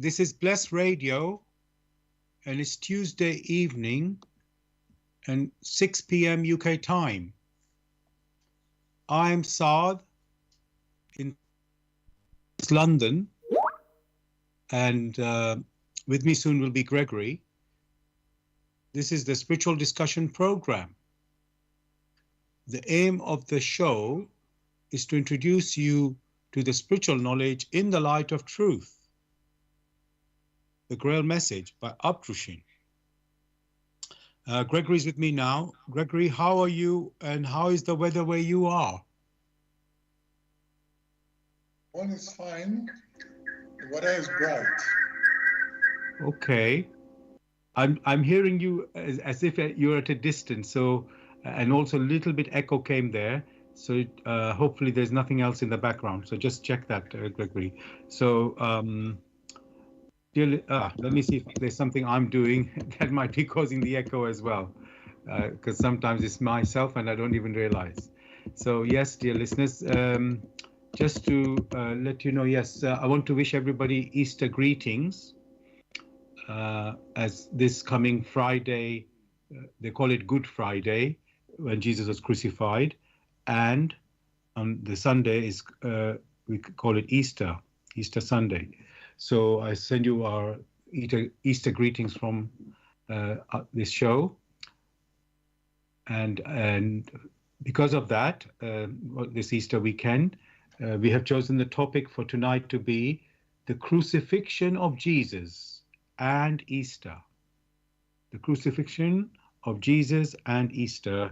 This is Bless Radio, and it's Tuesday evening and 6 p.m. UK time. I'm Saad in London, and with me soon will be Gregory. This is the Spiritual Discussion Program. The aim of the show is to introduce you to the spiritual knowledge in the light of truth. The Grail Message by Abdrushin. Gregory's with me now. Gregory, how are you and how is the weather where you are? One is fine. The weather is bright. Okay. I'm hearing you as if you're at a distance, so and also a little bit echo came there. So hopefully there's nothing else in the background. So just check that, Gregory. So let me see if there's something I'm doing that might be causing the echo as well, because sometimes it's myself and I don't even realize. So yes, dear listeners, just to let you know, yes, I want to wish everybody Easter greetings. As this coming Friday, they call it Good Friday, when Jesus was crucified, and on the Sunday is we call it Easter Sunday. So I send you our Easter greetings from this show, and because of that, this Easter weekend, we have chosen the topic for tonight to be the crucifixion of Jesus and Easter. The crucifixion of Jesus and Easter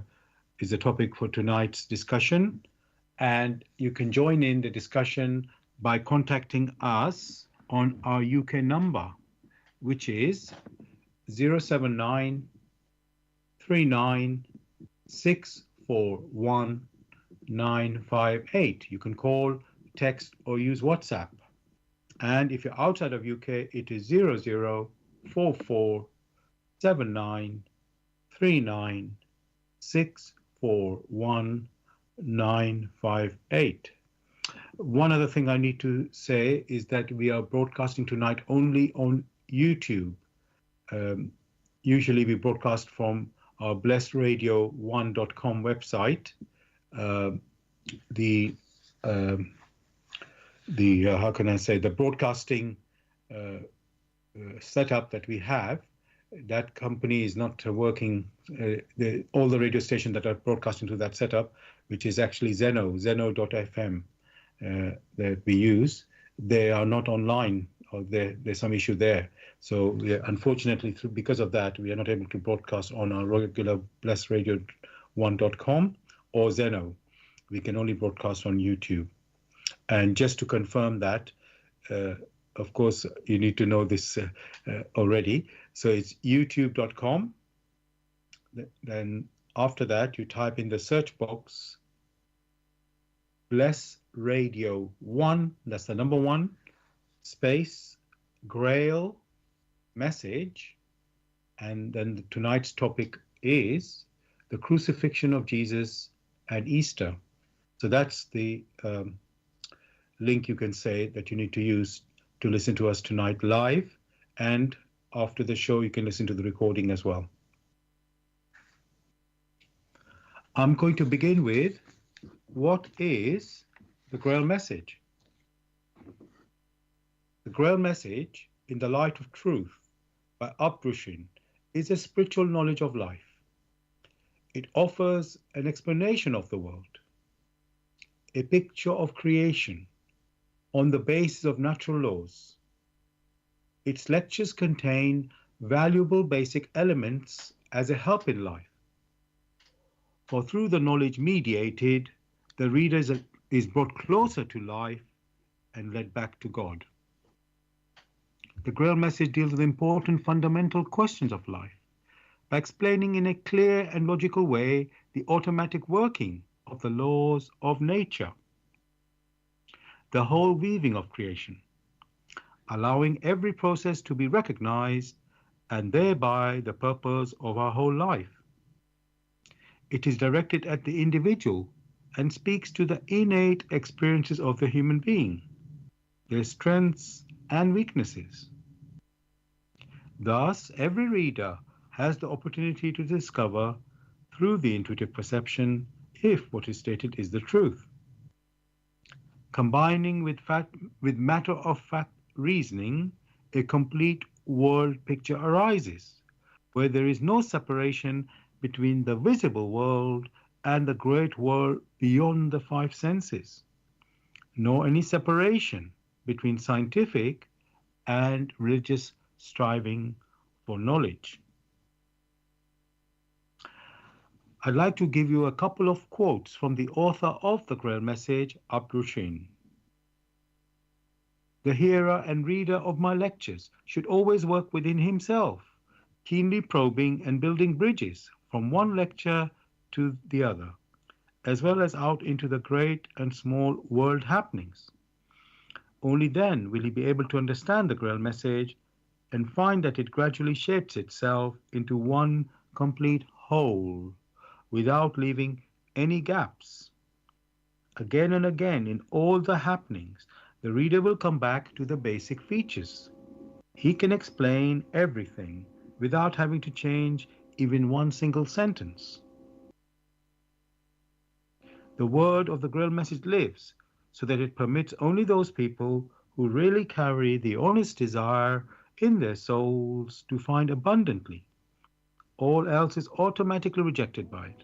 is the topic for tonight's discussion, and you can join in the discussion by contacting us on our UK number, which is 079 39 641 958. You can call, text, or use WhatsApp. And if you're outside of UK, it is 0044 79 39 641 958. One other thing I need to say is that we are broadcasting tonight only on YouTube. Usually we broadcast from our blessradio1.com website. The how can I say, the broadcasting setup that we have, that company is not working. All the radio stations that are broadcasting to that setup, which is actually Zeno.fm, that we use, they are not online, or there's some issue there. So unfortunately, because of that, we are not able to broadcast on our regular blessradio1.com or Zeno. We can only broadcast on YouTube. And just to confirm that, of course, you need to know this already. So it's youtube.com. Then after that, you type in the search box, Bless Radio 1, that's the number 1, space, Grail Message. And then tonight's topic is the crucifixion of Jesus and Easter. So that's the link you can say that you need to use to listen to us tonight live, and after the show you can listen to the recording as well. I'm going to begin with, what is the Grail Message? The Grail Message in the Light of Truth by Abdrushin is a spiritual knowledge of life. It offers an explanation of the world, a picture of creation on the basis of natural laws. Its lectures contain valuable basic elements as a help in life. For through the knowledge mediated, the reader is brought closer to life and led back to God. The Grail Message deals with important fundamental questions of life by explaining in a clear and logical way the automatic working of the laws of nature, the whole weaving of creation, allowing every process to be recognized and thereby the purpose of our whole life. It is directed at the individual and speaks to the innate experiences of the human being, their strengths and weaknesses, Thus, every reader has the opportunity to discover through the intuitive perception if what is stated is the truth. Combining with matter-of-fact reasoning, a complete world picture arises, where there is no separation between the visible world and the great world beyond the five senses, nor any separation between scientific and religious striving for knowledge. I'd like to give you a couple of quotes from the author of the Grail message, Abdushin. The hearer and reader of my lectures should always work within himself, keenly probing and building bridges from one lecture to the other, as well as out into the great and small world happenings. Only then will he be able to understand the Grail message and find that it gradually shapes itself into one complete whole, without leaving any gaps. Again and again, in all the happenings, the reader will come back to the basic features. He can explain everything without having to change even one single sentence. The word of the Grail message lives so that it permits only those people who really carry the honest desire in their souls to find abundantly. All else is automatically rejected by it.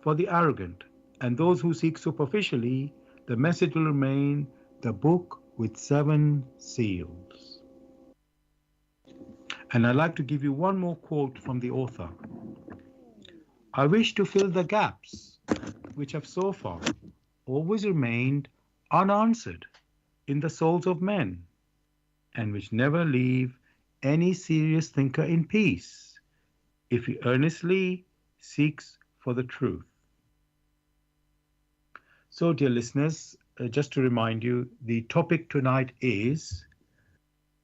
For the arrogant and those who seek superficially, the message will remain the book with 7 seals. And I'd like to give you one more quote from the author. I wish to fill the gaps which have so far always remained unanswered in the souls of men, and which never leave any serious thinker in peace, if he earnestly seeks for the truth. So, dear listeners, just to remind you, the topic tonight is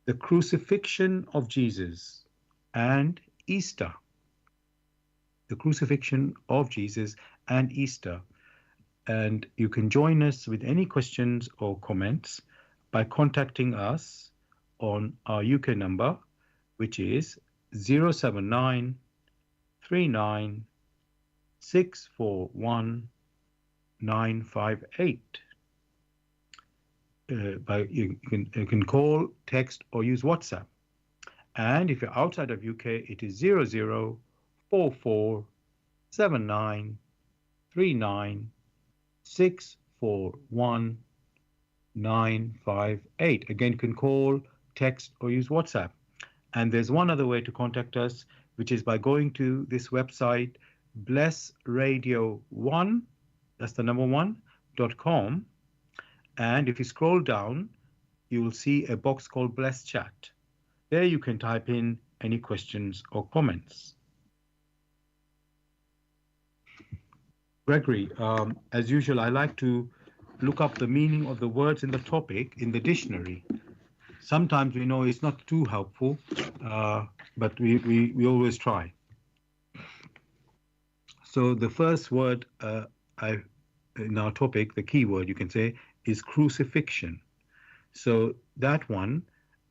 the crucifixion of Jesus and Easter. The crucifixion of Jesus and Easter. And you can join us with any questions or comments by contacting us on our UK number, which is 079 39 641 958. You can call, text, or use WhatsApp. And if you're outside of UK, it is 0044 79 39 641 958. Again, you can call, text, or use WhatsApp. And there's one other way to contact us, which is by going to this website, blessradio1, that's the number 1.com. And if you scroll down, you will see a box called Bless Chat. There you can type in any questions or comments. Gregory, as usual, I like to look up the meaning of the words in the topic in the dictionary. Sometimes we know it's not too helpful, but we always try. So the first word in our topic, the key word you can say, is crucifixion. So that one,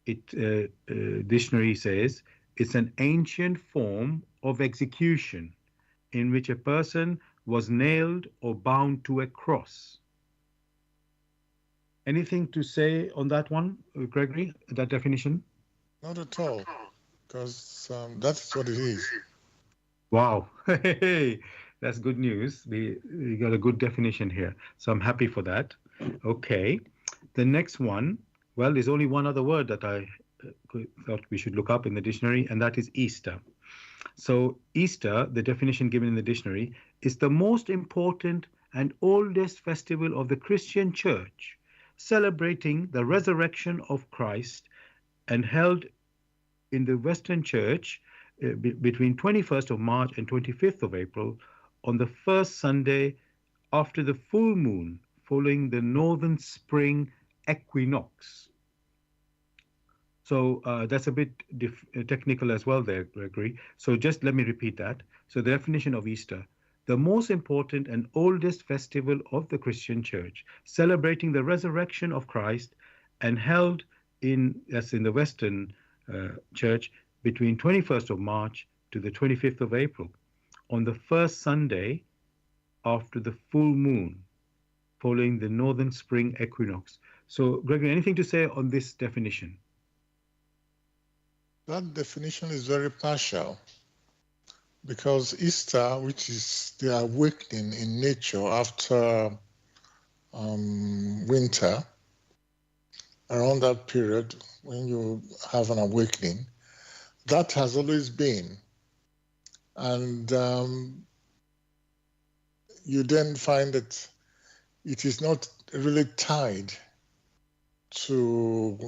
dictionary says, it's an ancient form of execution in which a person was nailed or bound to a cross. Anything to say on that one, Gregory, that definition? Not at all, because that's what it is. Wow, that's good news. We got a good definition here, so I'm happy for that. Okay, the next one, well, there's only one other word that I thought we should look up in the dictionary, and that is Easter. So Easter, the definition given in the dictionary, is the most important and oldest festival of the Christian Church, celebrating the resurrection of Christ and held in the Western Church between 21st of March and 25th of April on the first Sunday after the full moon following the northern spring equinox. So that's a bit technical as well there, Gregory. So just let me repeat that. So the definition of Easter: the most important and oldest festival of the Christian Church, celebrating the resurrection of Christ and held in the Western church between 21st of March to the 25th of April, on the first Sunday after the full moon, following the northern spring equinox. So, Gregory, anything to say on this definition? That definition is very partial, because Easter, which is the awakening in nature after winter, around that period when you have an awakening, that has always been. And you then find that it is not really tied to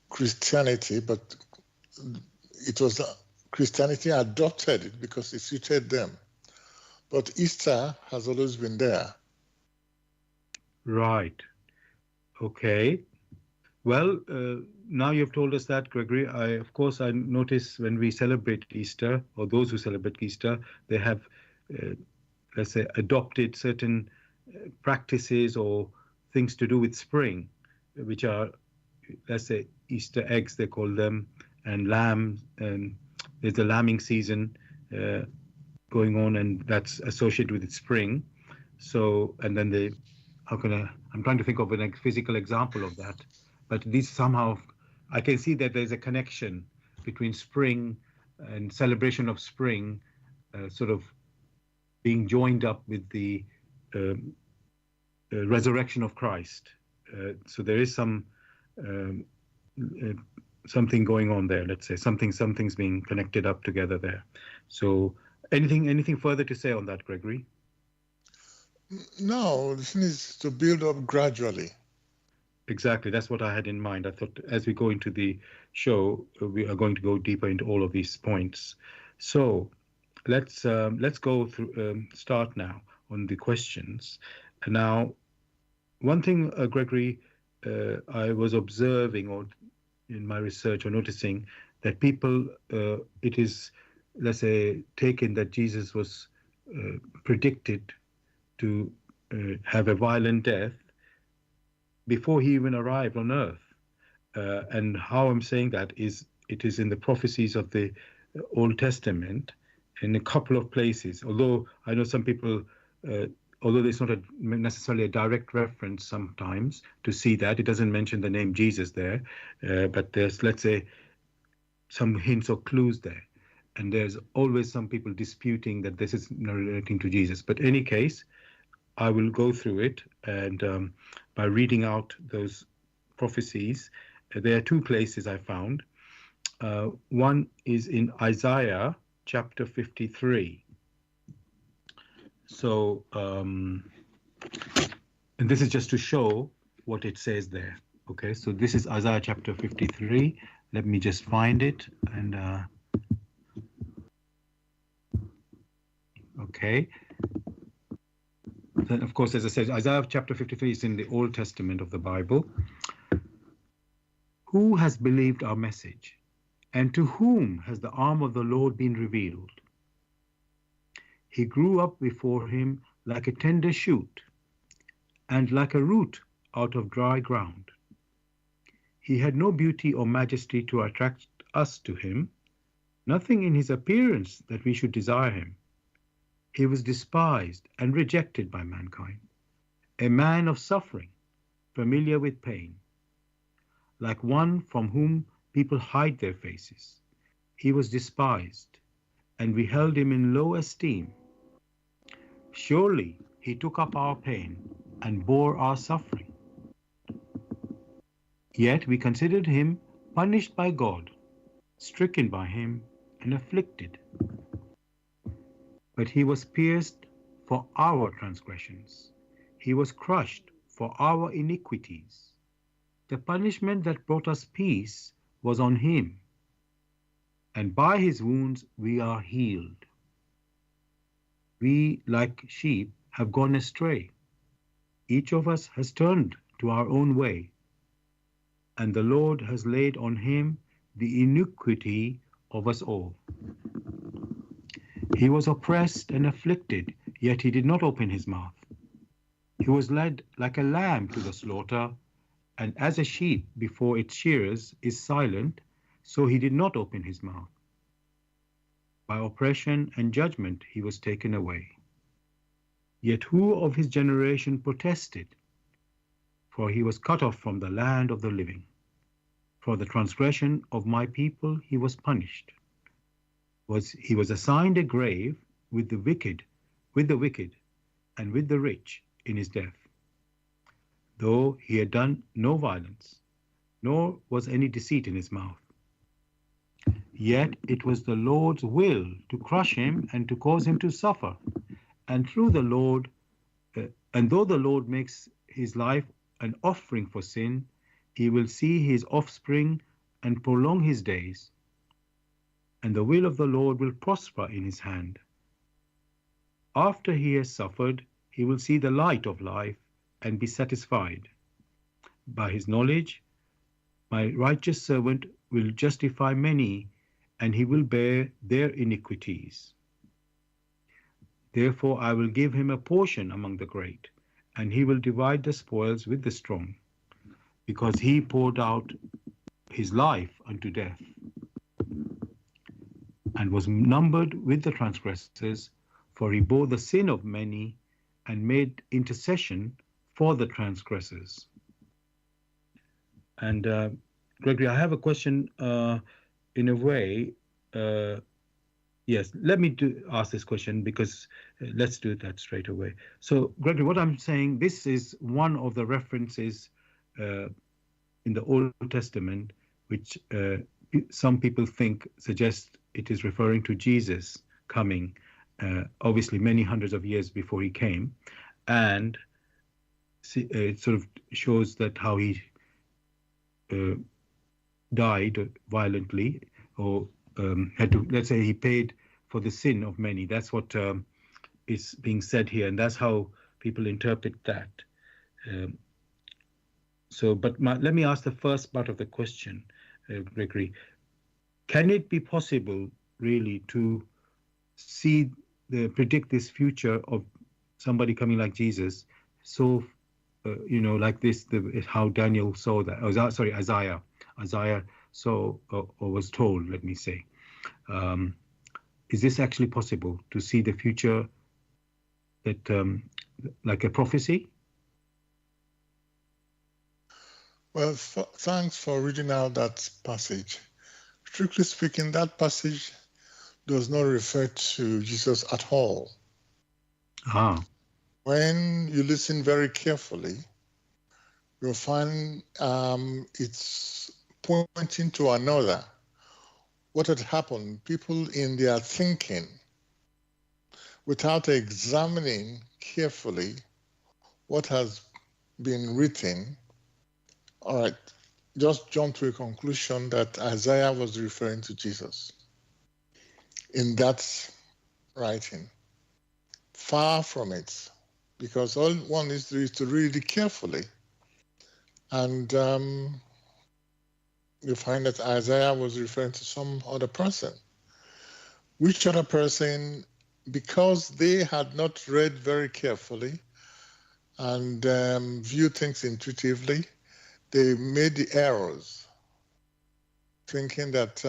Christianity, but it was Christianity adopted it because it suited them. But Easter has always been there. Right. Okay. Well, now you've told us that, Gregory. Of course, I notice when we celebrate Easter, or those who celebrate Easter, they have, let's say, adopted certain practices or things to do with spring, which are, let's say, Easter eggs, they call them, and lamb. And there's the lambing season going on, and that's associated with spring. So, and then I'm trying to think of a physical example of that. But these somehow, I can see that there's a connection between spring and celebration of spring, sort of being joined up with the resurrection of Christ. So there is something going on there. Let's say something's being connected up together there. So anything further to say on that, Gregory? No, the thing is to build up gradually. Exactly, that's what I had in mind. I thought as we go into the show, we are going to go deeper into all of these points. So let's go through. Start now on the questions. Now, one thing, Gregory, I was observing or in my research or noticing that people, it is, let's say, taken that Jesus was predicted to have a violent death before he even arrived on earth. And how I'm saying that is, it is in the prophecies of the Old Testament in a couple of places. Although I know some people, although there's not necessarily a direct reference sometimes to see that, it doesn't mention the name Jesus there, but there's, let's say, some hints or clues there. And there's always some people disputing that this is relating to Jesus. But in any case, I will go through it, and by reading out those prophecies, there are two places I found. One is in Isaiah chapter 53. So, and this is just to show what it says there. Okay, so this is Isaiah chapter 53. Let me just find it. And okay. Then, of course, as I said, Isaiah chapter 53 is in the Old Testament of the Bible. Who has believed our message? And to whom has the arm of the Lord been revealed? He grew up before him like a tender shoot, and like a root out of dry ground. He had no beauty or majesty to attract us to him, nothing in his appearance that we should desire him. He was despised and rejected by mankind, a man of suffering, familiar with pain. Like one from whom people hide their faces, he was despised, and we held him in low esteem. Surely he took up our pain and bore our suffering. Yet we considered him punished by God, stricken by him, and afflicted. But he was pierced for our transgressions. He was crushed for our iniquities. The punishment that brought us peace was on him, and by his wounds we are healed. We, like sheep, have gone astray. Each of us has turned to our own way, and the Lord has laid on him the iniquity of us all. He was oppressed and afflicted, yet he did not open his mouth. He was led like a lamb to the slaughter, and as a sheep before its shearers is silent, So he did not open his mouth. By oppression and judgment he was taken away. Yet who of his generation protested? For he was cut off from the land of the living. For the transgression of my people he was punished. He was assigned a grave with the wicked, and with the rich in his death. Though he had done no violence, nor was any deceit in his mouth. Yet it was the Lord's will to crush him and to cause him to suffer. And though the Lord makes his life an offering for sin, he will see his offspring and prolong his days. And the will of the Lord will prosper in his hand. After he has suffered, he will see the light of life and be satisfied. By his knowledge, my righteous servant will justify many, and he will bear their iniquities. Therefore I will give him a portion among the great, and he will divide the spoils with the strong, because he poured out his life unto death, and was numbered with the transgressors, for he bore the sin of many, and made intercession for the transgressors. And Gregory, I have a question in a way. Yes, let me ask this question, because let's do that straight away. So, Gregory, what I'm saying, this is one of the references in the Old Testament, which some people think suggests it is referring to Jesus coming, obviously many hundreds of years before he came, and it sort of shows that how he died violently, or had to, let's say, he paid for the sin of many. That's what is being said here, and that's how people interpret that. Let me ask the first part of the question, Gregory. Can it be possible, really, to predict this future of somebody coming like Jesus? So, like this, how Daniel saw that. Isaiah saw or was told. Let me say, is this actually possible to see the future that, like a prophecy? Well, thanks for reading out that passage. Strictly speaking, that passage does not refer to Jesus at all. When you listen very carefully, you'll find it's pointing to another. What had happened, people in their thinking, without examining carefully what has been written, all right, just jump to a conclusion that Isaiah was referring to Jesus in that writing. Far from it, because all one needs to do is to read it carefully. And you find that Isaiah was referring to some other person. Which other person? Because they had not read very carefully and viewed things intuitively, they made the errors, thinking that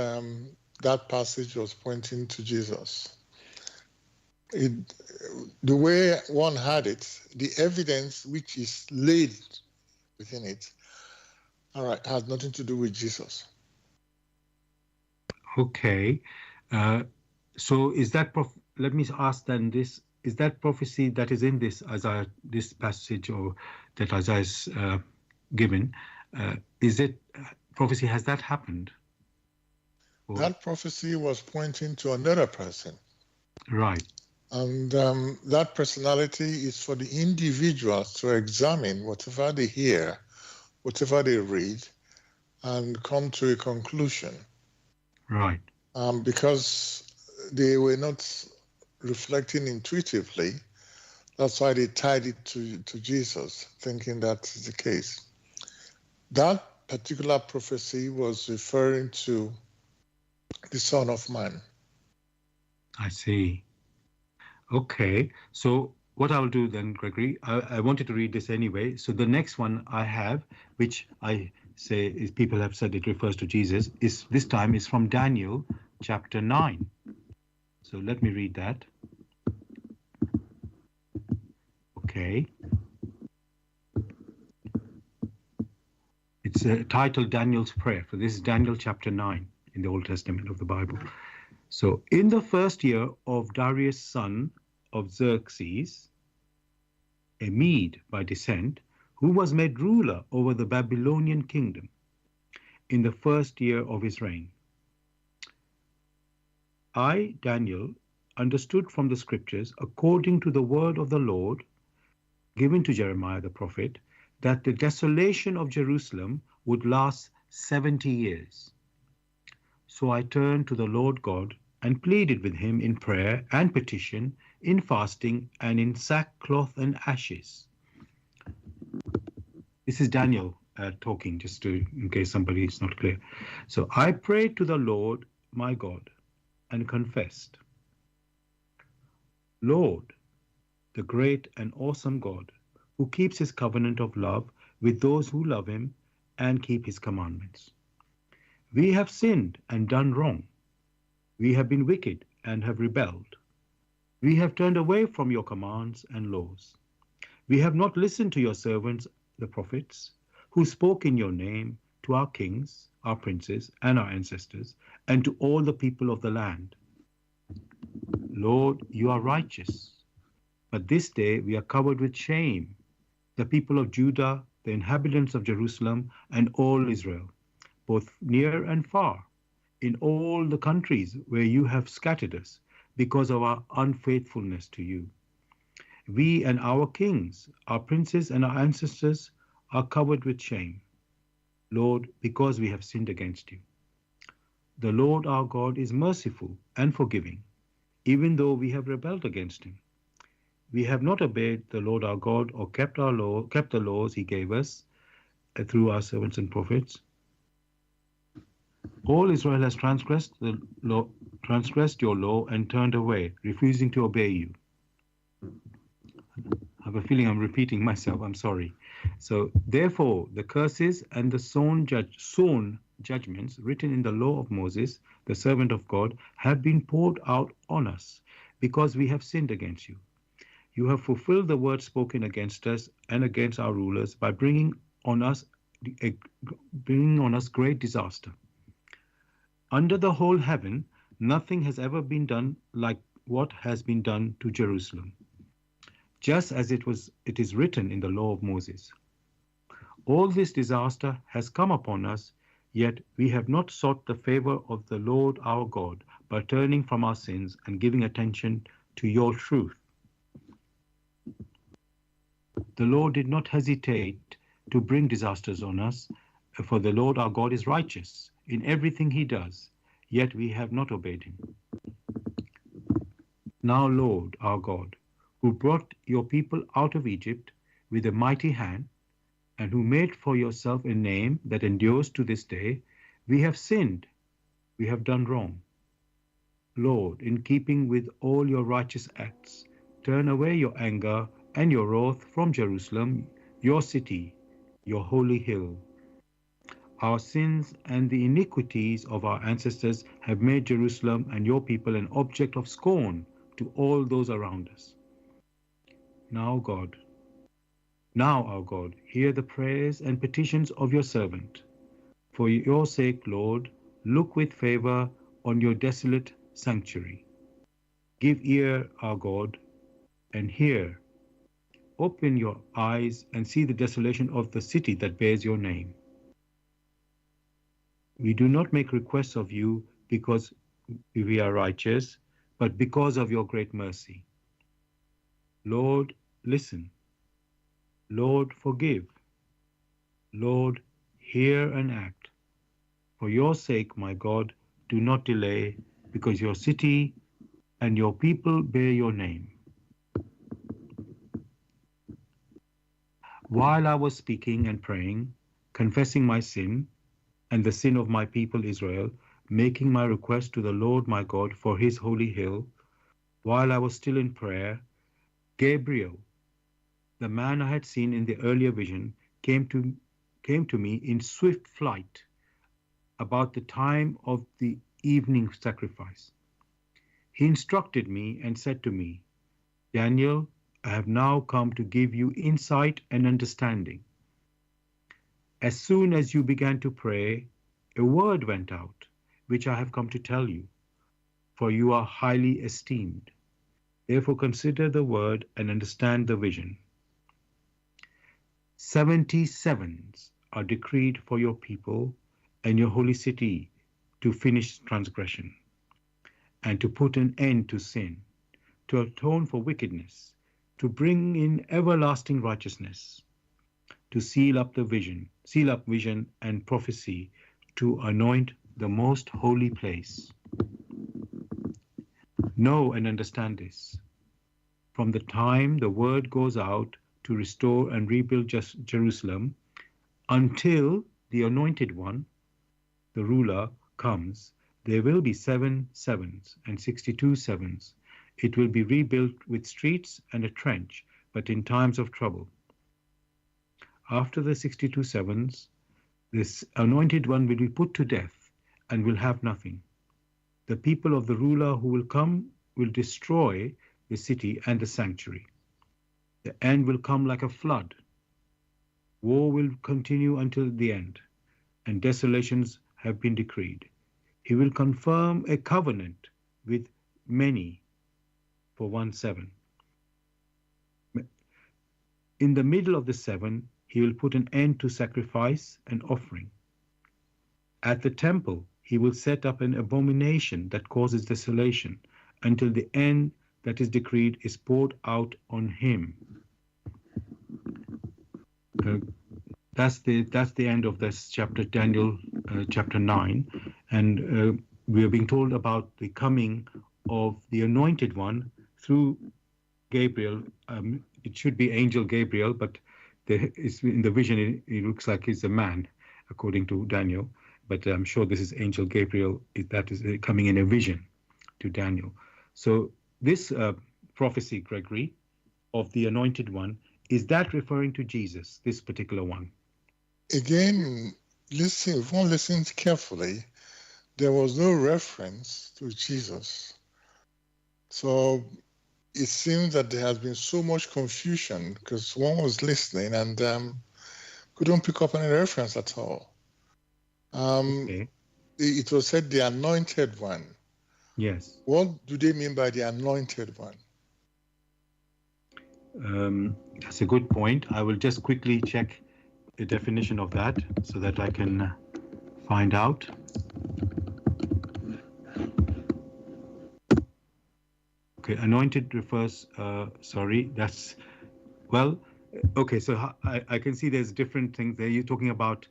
that passage was pointing to Jesus. The way one had it, the evidence which is laid within it, all right, has nothing to do with Jesus. Okay. So is that, let me ask then this, is that prophecy that is in this Isaiah, this passage, or that Isaiah's given, is it prophecy, has that happened? Or? That prophecy was pointing to another person. Right. And that personality is for the individuals to examine whatever they hear, whatever they read, and come to a conclusion. Right. Because they were not reflecting intuitively, that's why they tied it to Jesus, thinking that's the case. That particular prophecy was referring to the Son of Man. I see. Okay. So what I'll do then, Gregory, I wanted to read this anyway. So the next one I have, which I people have said it refers to Jesus, is this time is from Daniel chapter 9. So let me read that. Okay. It's titled Daniel's Prayer. For this is Daniel chapter 9 in the Old Testament of the Bible. So, in the first year of Darius, son of Xerxes, a Mede by descent, who was made ruler over the Babylonian kingdom, in the first year of his reign, I, Daniel, understood from the scriptures, according to the word of the Lord given to Jeremiah the prophet, that the desolation of Jerusalem would last 70 years. So I turned to the Lord God and pleaded with him in prayer and petition, in fasting and in sackcloth and ashes. This is Daniel talking, just in case somebody is not clear. So I prayed to the Lord my God and confessed, Lord, the great and awesome God, who keeps his covenant of love with those who love him and keep his commandments. We have sinned and done wrong. We have been wicked and have rebelled. We have turned away from your commands and laws. We have not listened to your servants, the prophets, who spoke in your name to our kings, our princes, and our ancestors, and to all the people of the land. Lord, you are righteous. But this day we are covered with shame, the people of Judah, the inhabitants of Jerusalem, and all Israel, both near and far, in all the countries where you have scattered us, because of our unfaithfulness to you. We and our kings, our princes and our ancestors are covered with shame, Lord, because we have sinned against you. The Lord our God is merciful and forgiving, even though we have rebelled against him. We have not obeyed the Lord our God or kept the laws he gave us through our servants and prophets. All Israel has transgressed your law and turned away, refusing to obey you. I have a feeling I'm repeating myself. I'm sorry. So therefore, the curses and the sown judgments written in the law of Moses, the servant of God, have been poured out on us because we have sinned against you. You have fulfilled the word spoken against us and against our rulers by bringing on us great disaster. Under the whole heaven, nothing has ever been done like what has been done to Jerusalem, just as it is written in the law of Moses. All this disaster has come upon us, yet we have not sought the favor of the Lord our God by turning from our sins and giving attention to your truth. The Lord did not hesitate to bring disasters on us, for the Lord our God is righteous in everything he does, yet we have not obeyed him. Now, Lord our God, who brought your people out of Egypt with a mighty hand, and who made for yourself a name that endures to this day, we have sinned, we have done wrong. Lord, in keeping with all your righteous acts, turn away your anger and your wrath from Jerusalem, your city, your holy hill. Our sins and the iniquities of our ancestors have made Jerusalem and your people an object of scorn to all those around us. Now, our God, hear the prayers and petitions of your servant. For your sake, Lord, look with favor on your desolate sanctuary. Give ear, our God, and hear. Open your eyes and see the desolation of the city that bears your name. We do not make requests of you because we are righteous, but because of your great mercy. Lord, listen. Lord, forgive. Lord, hear and act. For your sake, my God, do not delay, because your city and your people bear your name. While I was speaking and praying, confessing my sin and the sin of my people Israel, making my request to the Lord my God for his holy hill, while I was still in prayer, Gabriel, the man I had seen in the earlier vision, came came to me in swift flight about the time of the evening sacrifice. He instructed me and said to me, Daniel, I have now come to give you insight and understanding. As soon as you began to pray, a word went out, which I have come to tell you, for you are highly esteemed. Therefore consider the word and understand the vision. 77s are decreed for your people and your holy city to finish transgression, and to put an end to sin, to atone for wickedness, to bring in everlasting righteousness, to seal up vision and prophecy, to anoint the most holy place. Know and understand this. From the time the word goes out to restore and rebuild Jerusalem until the anointed one, the ruler, comes, there will be 7 sevens and 62 sevens. It will be rebuilt with streets and a trench, but in times of trouble. After the 62 sevens, this anointed one will be put to death and will have nothing. The people of the ruler who will come will destroy the city and the sanctuary. The end will come like a flood. War will continue until the end, and desolations have been decreed. He will confirm a covenant with many for 1 7. In the middle of the 7, he will put an end to sacrifice and offering. At the temple, he will set up an abomination that causes desolation until the end that is decreed is poured out on him. That's the end of this chapter, Daniel chapter 9, and we are being told about the coming of the anointed one through Gabriel. It should be angel Gabriel, but in the vision it looks like he's a man, according to Daniel. But I'm sure this is angel Gabriel that is coming in a vision to Daniel. So this prophecy, Gregory, of the anointed one, is that referring to Jesus, this particular one? Again, if one listens carefully, there was no reference to Jesus. So it seems that there has been so much confusion because one was listening and couldn't pick up any reference at all. Okay. It was said the anointed one. Yes. What do they mean by the anointed one? That's a good point. I will just quickly check the definition of that so that I can find out. Okay, anointed refers, okay, so I can see there's different things there. You're talking about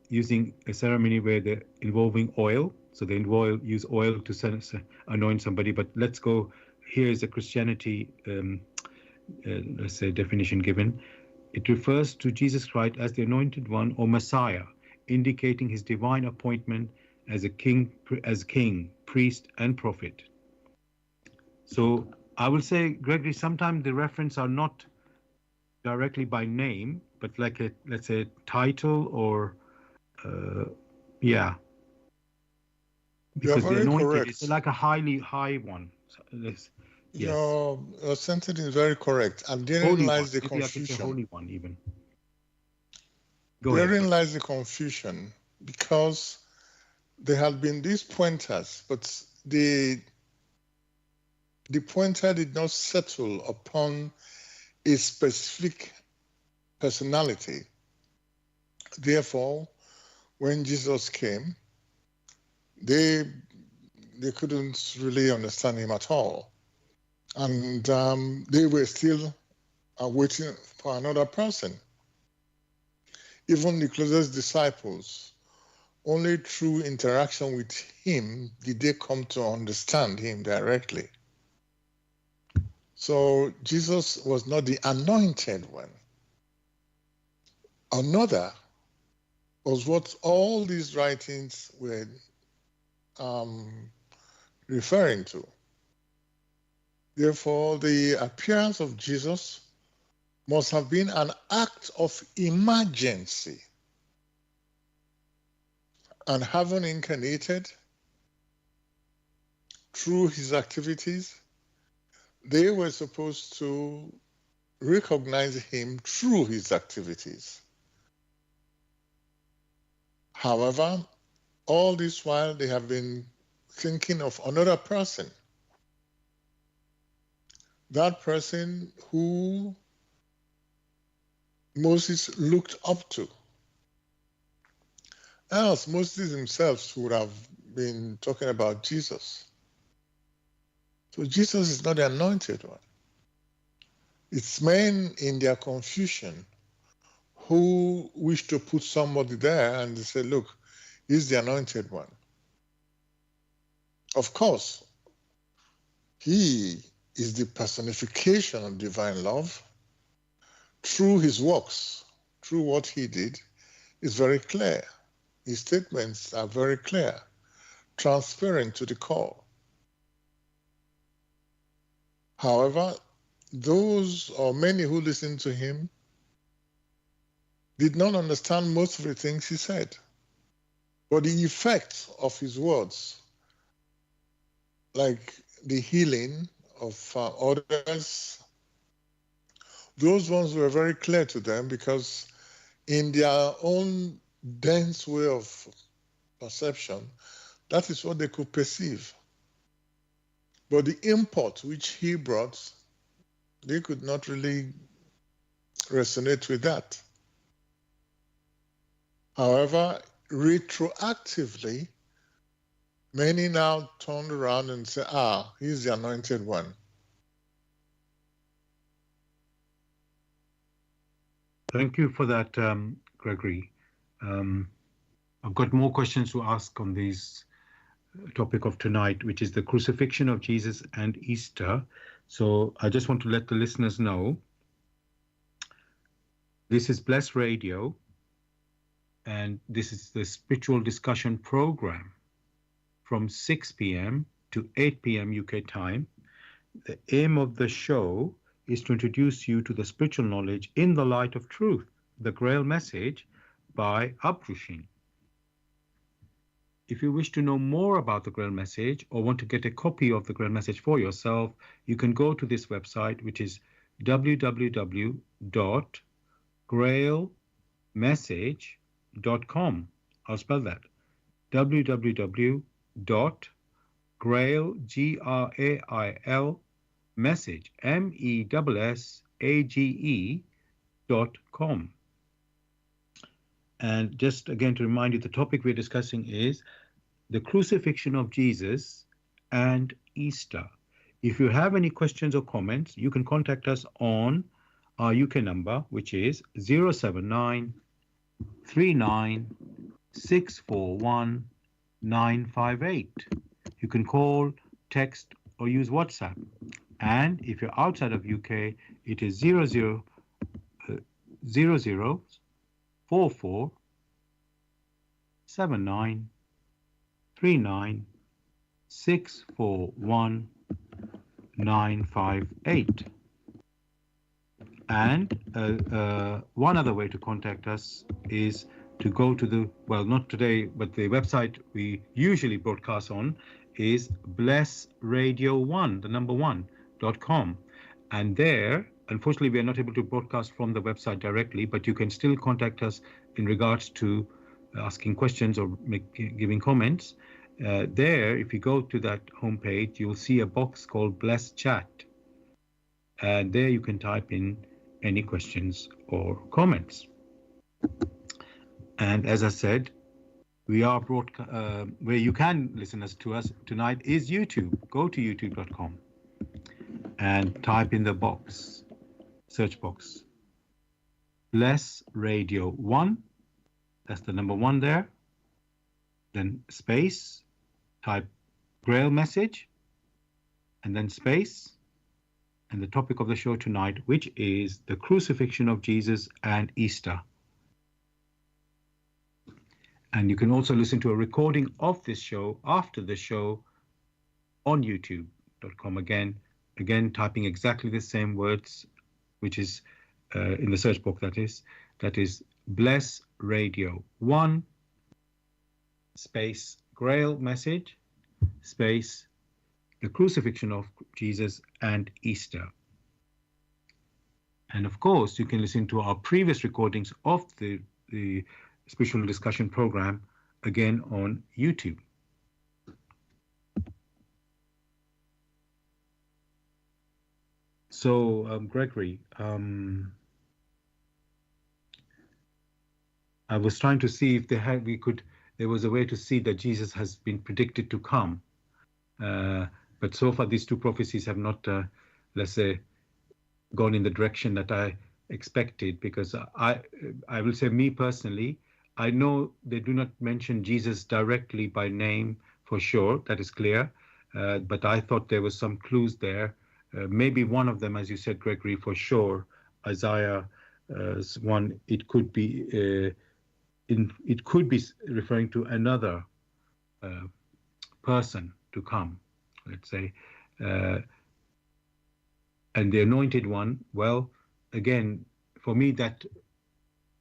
using a ceremony where they're involving oil. So they use oil to anoint somebody, but let's go, here's a Christianity, let's say, definition given. It refers to Jesus Christ as the anointed one or Messiah, indicating his divine appointment as king, priest, and prophet. So I will say, Gregory, sometimes the reference are not directly by name, but like let's say, title or, yeah. Because You're very the anointed correct. is like a high one. So yes. Your sentence is very correct. And therein lies the confusion. Maybe I could say holy one even. Therein lies the confusion, because there have been these pointers, but the pointer did not settle upon a specific personality. Therefore, when Jesus came, they couldn't really understand him at all. And they were still waiting for another person. Even the closest disciples, only through interaction with him did they come to understand him directly. So Jesus was not the anointed one. Another was what all these writings were referring to. Therefore, the appearance of Jesus must have been an act of emergency. and having incarnated through his activities, they were supposed to recognize him through his activities. However, all this while they have been thinking of another person. That person who Moses looked up to. Else, Moses himself would have been talking about Jesus. So Jesus is not the anointed one. It's men in their confusion who wish to put somebody there and they say, look, he's the anointed one. Of course, he is the personification of divine love. Through his works, through what he did, is very clear. His statements are very clear, transparent to the core. However, those or many who listened to him did not understand most of the things he said. But the effect of his words, like the healing of others, those ones were very clear to them because in their own dense way of perception, that is what they could perceive. But the import which he brought, they could not really resonate with that. However, retroactively, many now turned around and say, he's the anointed one. Thank you for that, Gregory. I've got more questions to ask on this topic of tonight, which is the crucifixion of Jesus and Easter. So I just want to let the listeners know, this is Bless Radio, and this is the spiritual discussion program from 6 p.m. to 8 p.m. UK time. The aim of the show is to introduce you to the spiritual knowledge in the light of truth, the Grail message by Abrushin. If you wish to know more about the Grail message or want to get a copy of the Grail message for yourself, you can go to this website, which is www.grailmessage.com. I'll spell that. www.grail, G-R-A-I-L, message, MESSAGE.com. And just again to remind you, the topic we're discussing is the crucifixion of Jesus and Easter. If you have any questions or comments, you can contact us on our UK number, which is 079 39 641 958. You can call, text, or use WhatsApp. And if you're outside of UK, it is 00 44 79 39 641 958. And one other way to contact us is to go to the, well, not today, but the website we usually broadcast on is blessradio1, the number 1.com. And there, unfortunately, we are not able to broadcast from the website directly, but you can still contact us in regards to asking questions or giving comments. There, if you go to that homepage, you'll see a box called Bless Chat. And there you can type in any questions or comments. And as I said, we are where you can listen to us tonight is YouTube. Go to youtube.com and type in the box, search box, Bless Radio 1. That's the number 1 there. Then space, type Grail message, and then space, and the topic of the show tonight, which is the crucifixion of Jesus and Easter. And you can also listen to a recording of this show after the show on youtube.com. Again, typing exactly the same words, which is in the search box, that is Bless Radio 1, space Grail message space the crucifixion of Jesus and Easter. And of course, you can listen to our previous recordings of the spiritual discussion program again on YouTube. So, Gregory, I was trying to see if there was a way to see that Jesus has been predicted to come. But so far, these two prophecies have not, let's say, gone in the direction that I expected, because I will say, me personally, I know they do not mention Jesus directly by name for sure, that is clear, but I thought there was some clues there. Maybe one of them, as you said, Gregory, for sure, Isaiah one, it could be referring to another person to come, let's say. And the anointed one, well, again, for me, that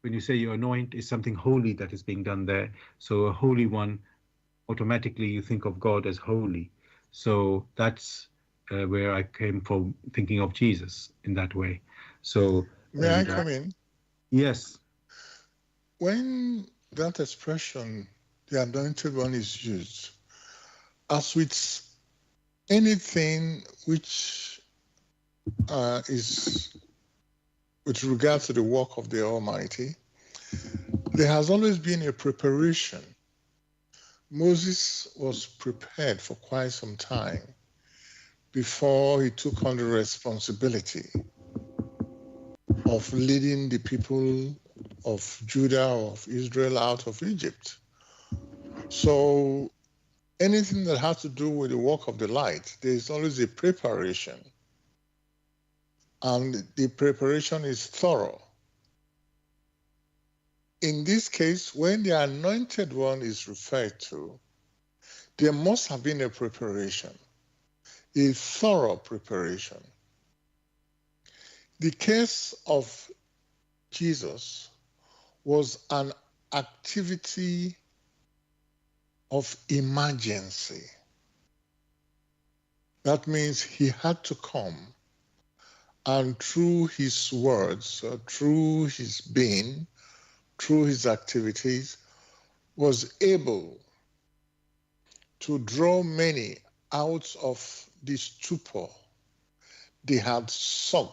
when you say you anoint, is something holy that is being done there. So a holy one, automatically you think of God as holy. So that's where I came from, thinking of Jesus in that way. So may I come in? Yes. When that expression, the anointed one, is used, as with anything which is with regard to the work of the Almighty, there has always been a preparation. Moses was prepared for quite some time before he took on the responsibility of leading the people of Judah, of Israel, out of Egypt. So anything that has to do with the work of the light, there is always a preparation. And the preparation is thorough. In this case, when the anointed one is referred to, there must have been a preparation, a thorough preparation. The case of Jesus was an activity of emergency. That means he had to come, and through his words, through his being, through his activities, was able to draw many out of this stupor they had sunk.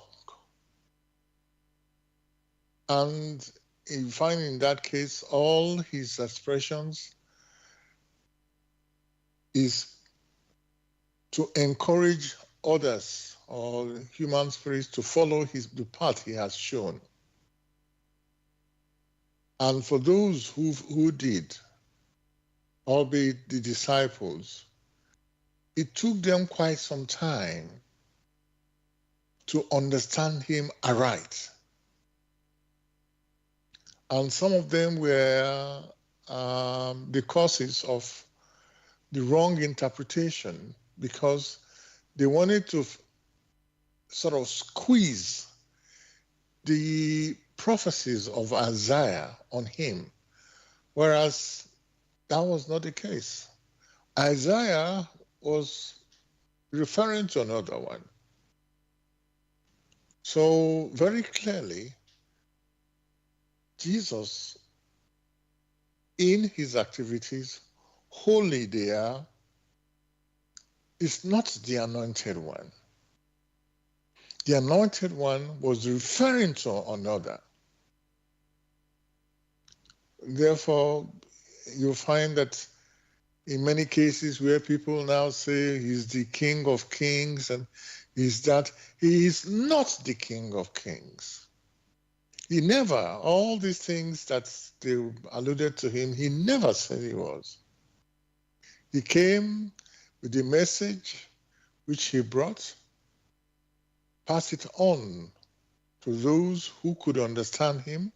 And you find in that case, all his expressions is to encourage others or human spirits to follow the path he has shown. And for those who did, albeit the disciples, it took them quite some time to understand him aright. And some of them were the causes of the wrong interpretation, because they wanted to sort of squeeze the prophecies of Isaiah on him, whereas that was not the case. Isaiah was referring to another one. So very clearly, Jesus, in his activities, wholly there, is not the anointed one. The anointed one was referring to another. Therefore, you'll find that in many cases where people now say he's the King of Kings and is that, he is not the King of Kings. He never, all these things that they alluded to him, he never said he was. He came with the message which he brought, passed it on to those who could understand him,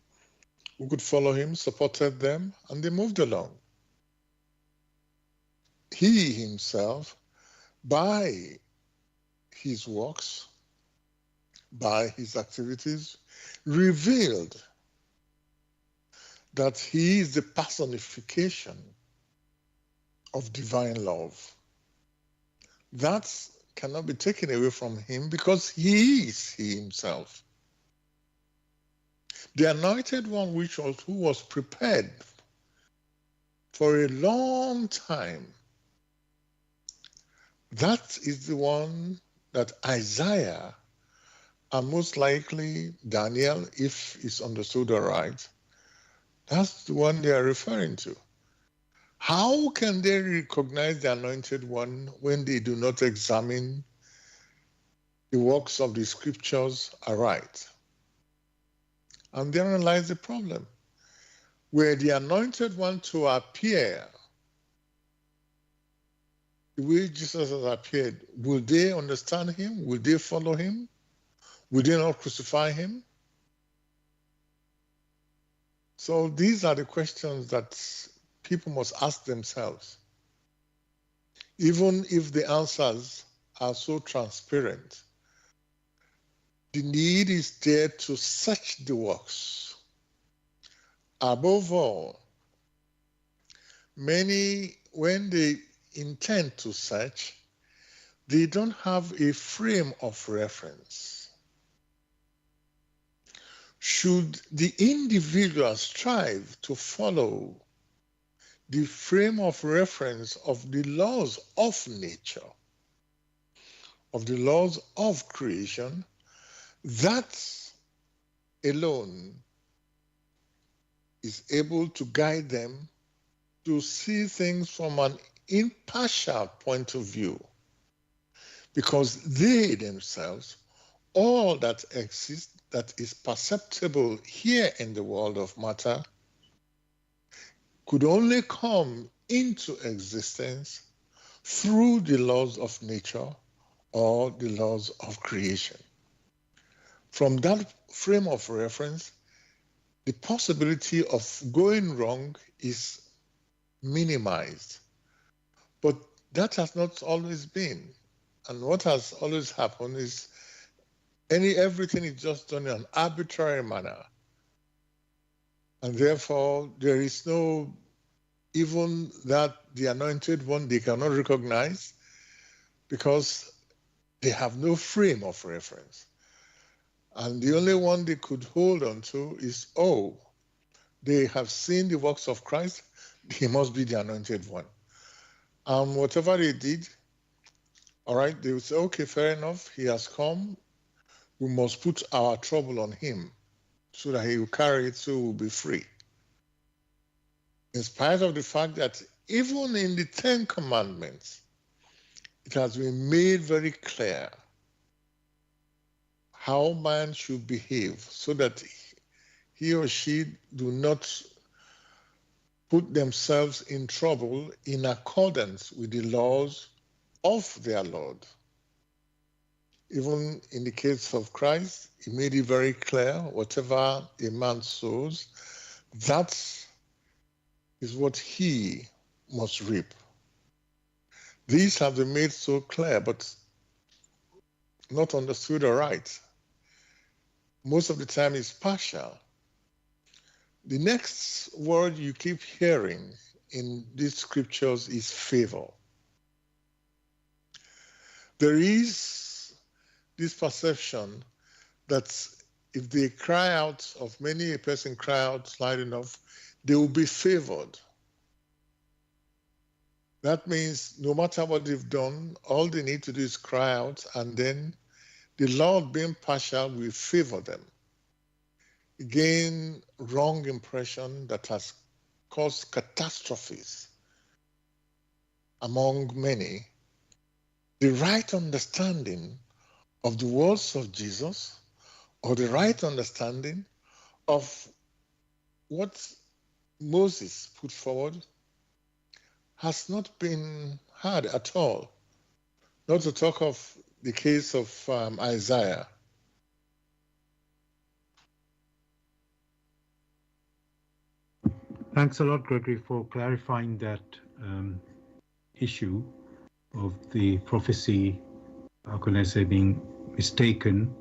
who could follow him, supported them, and they moved along. He himself, by his works, by his activities, revealed that he is the personification of divine love. That cannot be taken away from him because he is he himself. The anointed one who was prepared for a long time, that is the one that Isaiah, and most likely Daniel, if it's understood all right, that's the one they are referring to. How can they recognize the anointed one when they do not examine the works of the scriptures aright? And therein lies the problem. Were the anointed one to appear the way Jesus has appeared, will they understand him? Will they follow him? Will they not crucify him? So these are the questions that people must ask themselves. Even if the answers are so transparent, the need is there to search the works. Above all, many, when they intend to search, they don't have a frame of reference. Should the individual strive to follow the frame of reference of the laws of nature, of the laws of creation, that alone is able to guide them to see things from an impartial point of view, because they themselves, all that exists, that is perceptible here in the world of matter, could only come into existence through the laws of nature or the laws of creation. From that frame of reference, the possibility of going wrong is minimized. But that has not always been. And what has always happened is everything is just done in an arbitrary manner. And therefore, there is no, even that the anointed one they cannot recognize because they have no frame of reference. And the only one they could hold on to is, oh, they have seen the works of Christ, he must be the anointed one. Whatever they did, all right, they would say, okay, fair enough, he has come, we must put our trouble on him so that he will carry it so we'll be free. In spite of the fact that even in the 10 Commandments, it has been made very clear how man should behave so that he or she do not put themselves in trouble in accordance with the laws of their Lord. Even in the case of Christ, he made it very clear, whatever a man sows, that is what he must reap. These have been made so clear, but not understood aright. Most of the time it's partial. The next word you keep hearing in these scriptures is favor. There is this perception that if they cry out, of many a person cry out loud enough, they will be favored. That means no matter what they've done, all they need to do is cry out, and then the Lord, being partial, will favor them. Again, wrong impression that has caused catastrophes among many. The right understanding of the words of Jesus, or the right understanding of what Moses put forward, has not been had at all. Not to talk of the case of Isaiah. Thanks a lot, Gregory, for clarifying that issue of the prophecy, how can I say, being mistaken,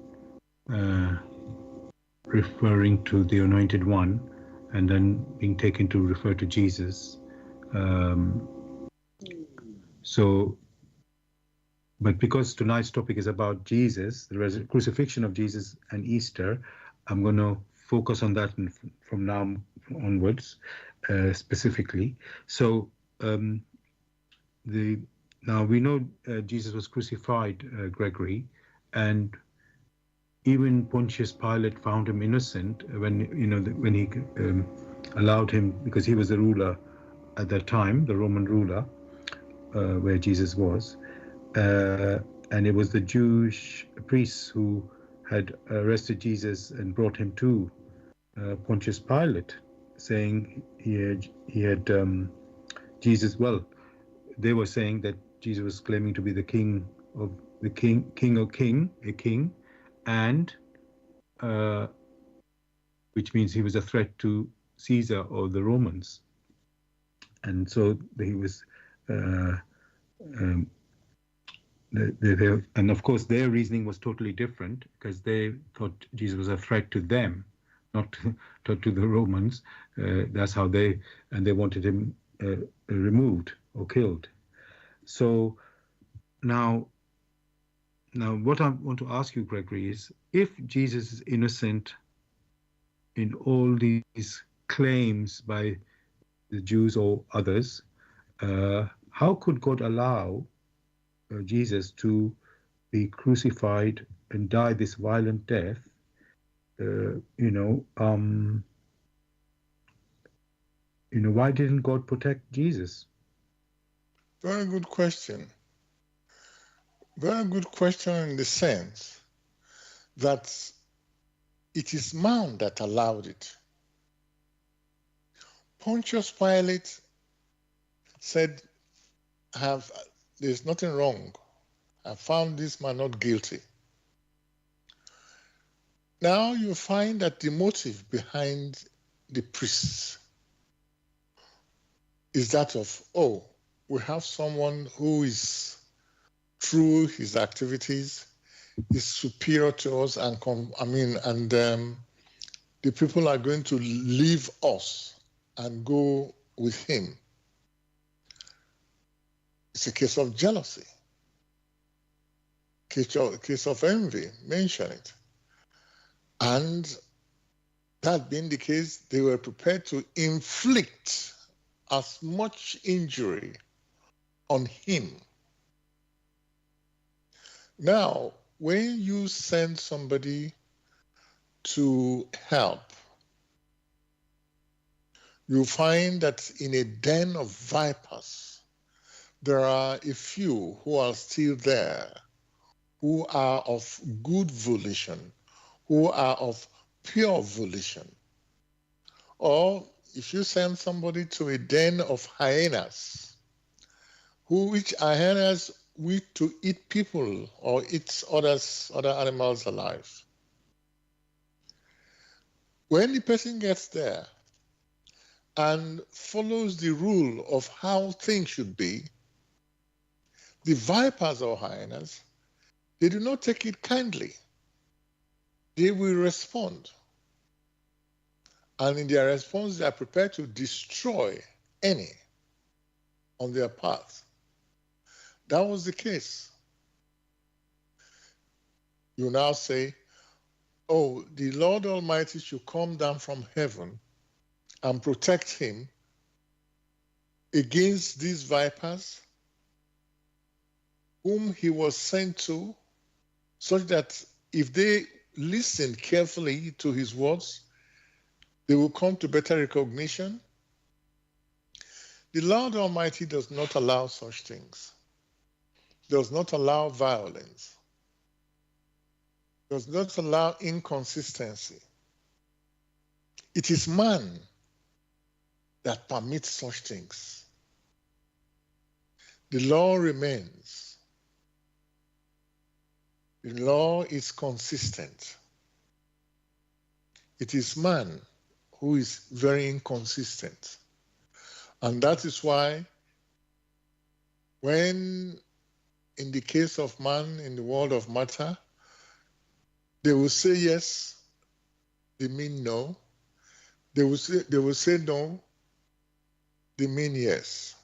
referring to the Anointed One, and then being taken to refer to Jesus. So, but because tonight's topic is about Jesus, the crucifixion of Jesus and Easter, I'm going to focus on that from now onwards, specifically. So, now we know Jesus was crucified, Gregory, and even Pontius Pilate found him innocent when when he allowed him, because he was the ruler at that time, the Roman ruler, where Jesus was, and it was the Jewish priests who had arrested Jesus and brought him to Pontius Pilate, saying he had Jesus. Well, they were saying that Jesus was claiming to be the king, a king, and which means he was a threat to Caesar or the Romans. And so he was, and of course their reasoning was totally different, because they thought Jesus was a threat to them, not to the Romans. That's how they wanted him removed or killed. So now what I want to ask you, Gregory, is if Jesus is innocent in all these claims by the Jews or others, how could God allow Jesus to be crucified and die this violent death? Why didn't God protect Jesus? Very good question. Very good question in the sense that it is man that allowed it. Pontius Pilate said, there's nothing wrong. I found this man not guilty. Now you find that the motive behind the priests is that of, we have someone who is, through his activities, is superior to us, and the people are going to leave us and go with him. It's a case of jealousy, case of envy, mention it. And that being the case, they were prepared to inflict as much injury on him. Now, when you send somebody to help, you find that in a den of vipers, there are a few who are still there, who are of good volition, who are of pure volition. Or if you send somebody to a den of hyenas, which hyenas wish to eat people or eat other animals alive. When the person gets there and follows the rule of how things should be, the vipers or hyenas, they do not take it kindly. They will respond. And in their response, they are prepared to destroy any on their path. That was the case. You now say, the Lord Almighty should come down from heaven and protect him against these vipers whom he was sent to, such that if they listen carefully to his words, they will come to better recognition. The Lord Almighty does not allow such things, does not allow violence, does not allow inconsistency. It is man that permits such things. The law remains. The law is consistent. It is man who is very inconsistent. And that is why when, in the case of man in the world of matter, they will say yes, they mean no. They will say no, they mean yes.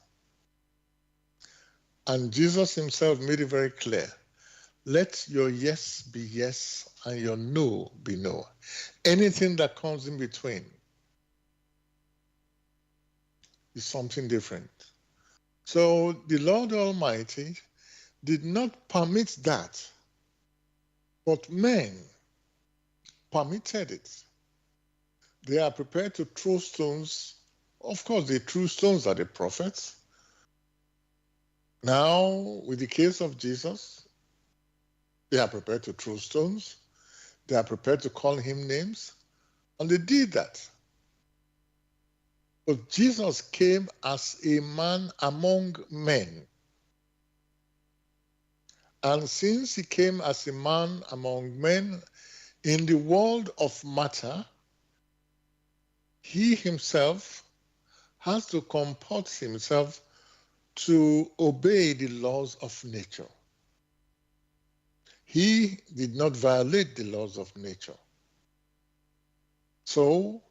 And Jesus himself made it very clear. Let your yes be yes and your no be no. Anything that comes in between is something different. So the Lord Almighty did not permit that, but men permitted it. They are prepared to throw stones. Of course, they threw stones at the prophets. Now, with the case of Jesus, they are prepared to throw stones. They are prepared to call him names. And they did that. But Jesus came as a man among men. And since he came as a man among men in the world of matter, he himself has to comport himself to obey the laws of nature. He did not violate the laws of nature. So,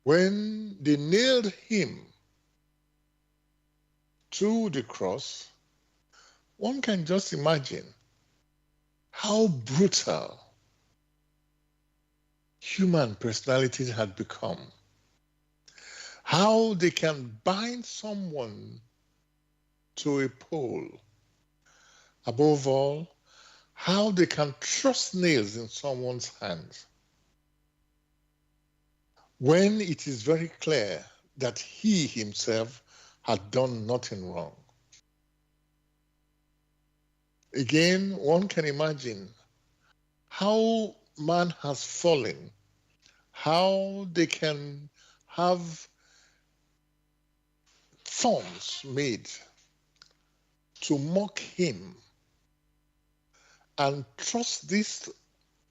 when they nailed him to the cross, one can just imagine how brutal human personalities had become. How they can bind someone to a pole. Above all, how they can thrust nails in someone's hands when it is very clear that he himself had done nothing wrong. Again, one can imagine how man has fallen, how they can have thorns made to mock him and thrust these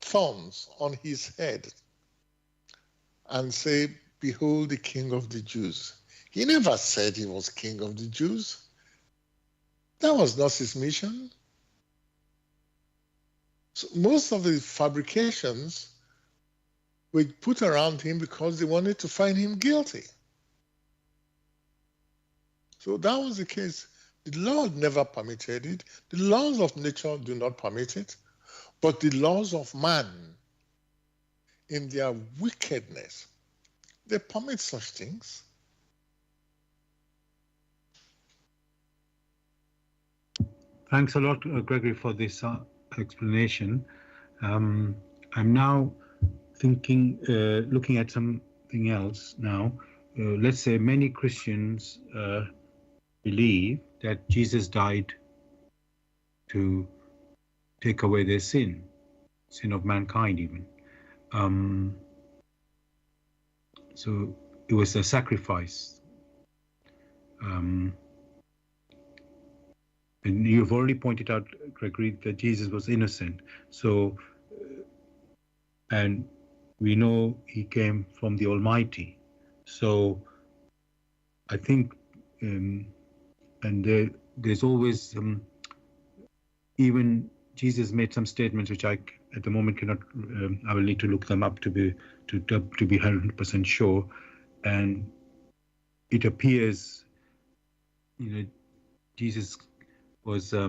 thorns on his head and say, "Behold the King of the Jews." He never said he was King of the Jews. That was not his mission. So most of the fabrications were put around him because they wanted to find him guilty. So that was the case. The Lord never permitted it. The laws of nature do not permit it. But the laws of man, in their wickedness, they permit such things. Thanks a lot, Gregory, for this explanation. I'm now thinking, looking at something else now. Let's say many Christians believe that Jesus died to take away their sin of mankind even. So it was a sacrifice. And you've already pointed out, Gregory, that Jesus was innocent. So, and we know he came from the Almighty. So I think, and there's always, even Jesus made some statements which I at the moment cannot, I will need to look them up to be 100% sure. And it appears, Jesus was, how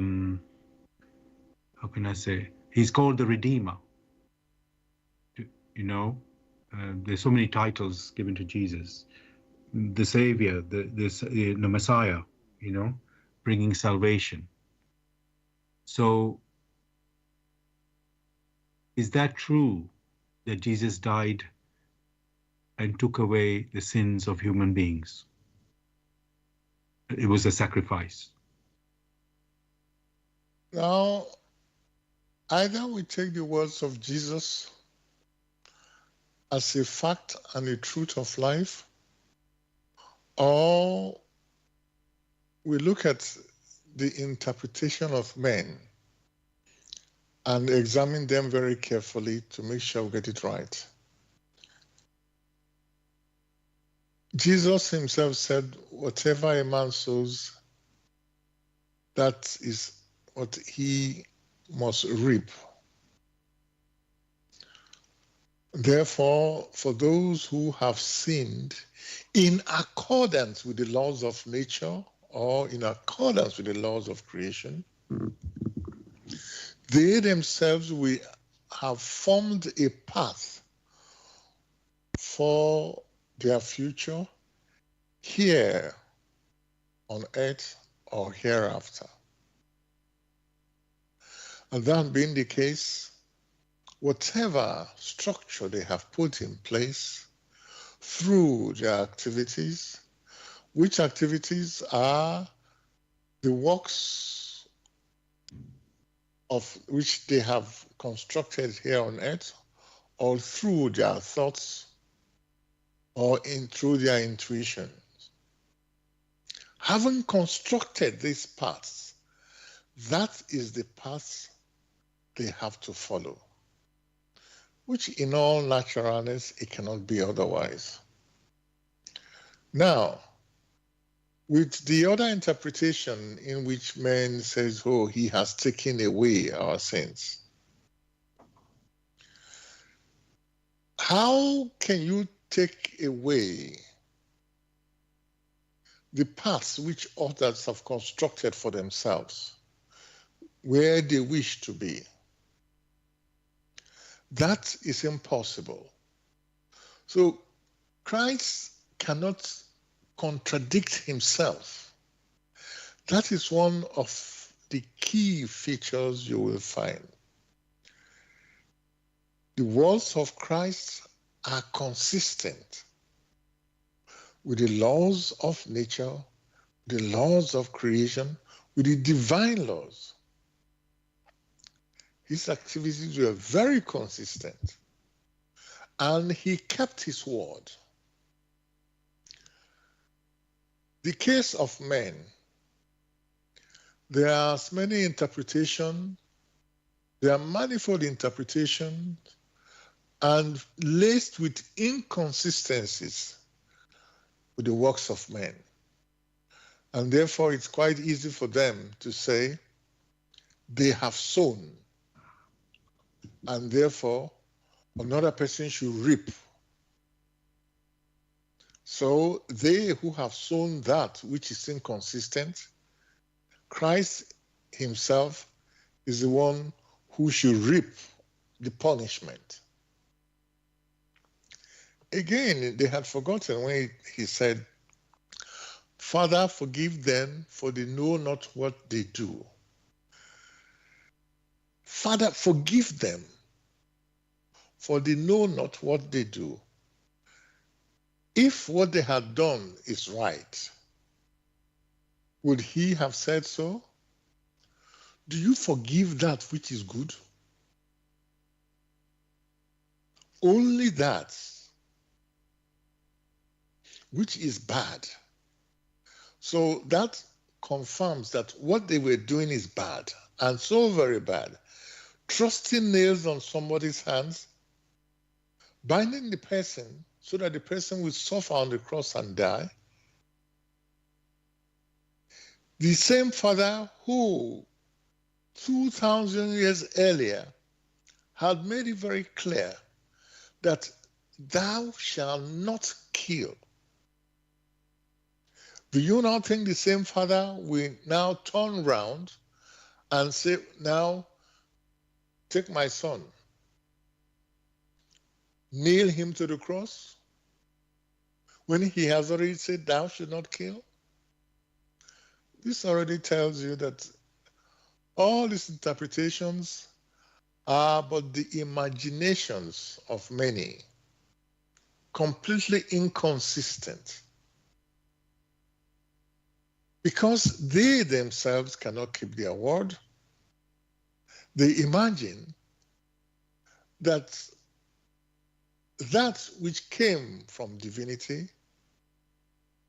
can I say, he's called the Redeemer. There's so many titles given to Jesus. The Savior, the Messiah, bringing salvation. So, is that true that Jesus died and took away the sins of human beings? It was a sacrifice. Now, either we take the words of Jesus as a fact and a truth of life, or we look at the interpretation of men and examine them very carefully to make sure we get it right. Jesus himself said, whatever a man sows, that is what he must reap. Therefore, for those who have sinned in accordance with the laws of nature or in accordance with the laws of creation, they themselves will have formed a path for their future here on earth or hereafter. And that being the case, whatever structure they have put in place through their activities, which activities are the works of which they have constructed here on earth, or through their thoughts, or through their intuitions. Having constructed these paths, that is the path they have to follow, which in all naturalness, it cannot be otherwise. Now, with the other interpretation in which man says, oh, he has taken away our sins. How can you take away the paths which others have constructed for themselves, where they wish to be? That is impossible. So Christ cannot contradict himself. That is one of the key features you will find. The words of Christ are consistent with the laws of nature, the laws of creation, with the divine laws. His activities were very consistent, and he kept his word. The case of men, there are as many interpretations, there are manifold interpretations, and laced with inconsistencies with the works of men. And therefore, it's quite easy for them to say they have sown, and therefore another person should reap. So they who have sown that which is inconsistent, Christ himself is the one who should reap the punishment. Again, they had forgotten when he said, Father, forgive them, for they know not what they do. Father, forgive them, for they know not what they do. If what they had done is right, would he have said so? Do you forgive that which is good? Only that which is bad. So that confirms that what they were doing is bad, and so very bad. Trusting nails on somebody's hands, binding the person so that the person will suffer on the cross and die. The same Father who 2,000 years earlier had made it very clear that thou shalt not kill. Do you now think the same Father will now turn round and say, now take my son, nail him to the cross, when he has already said, thou shalt not kill? This already tells you that all these interpretations are but the imaginations of many, completely inconsistent, because they themselves cannot keep their word. They imagine that that which came from divinity,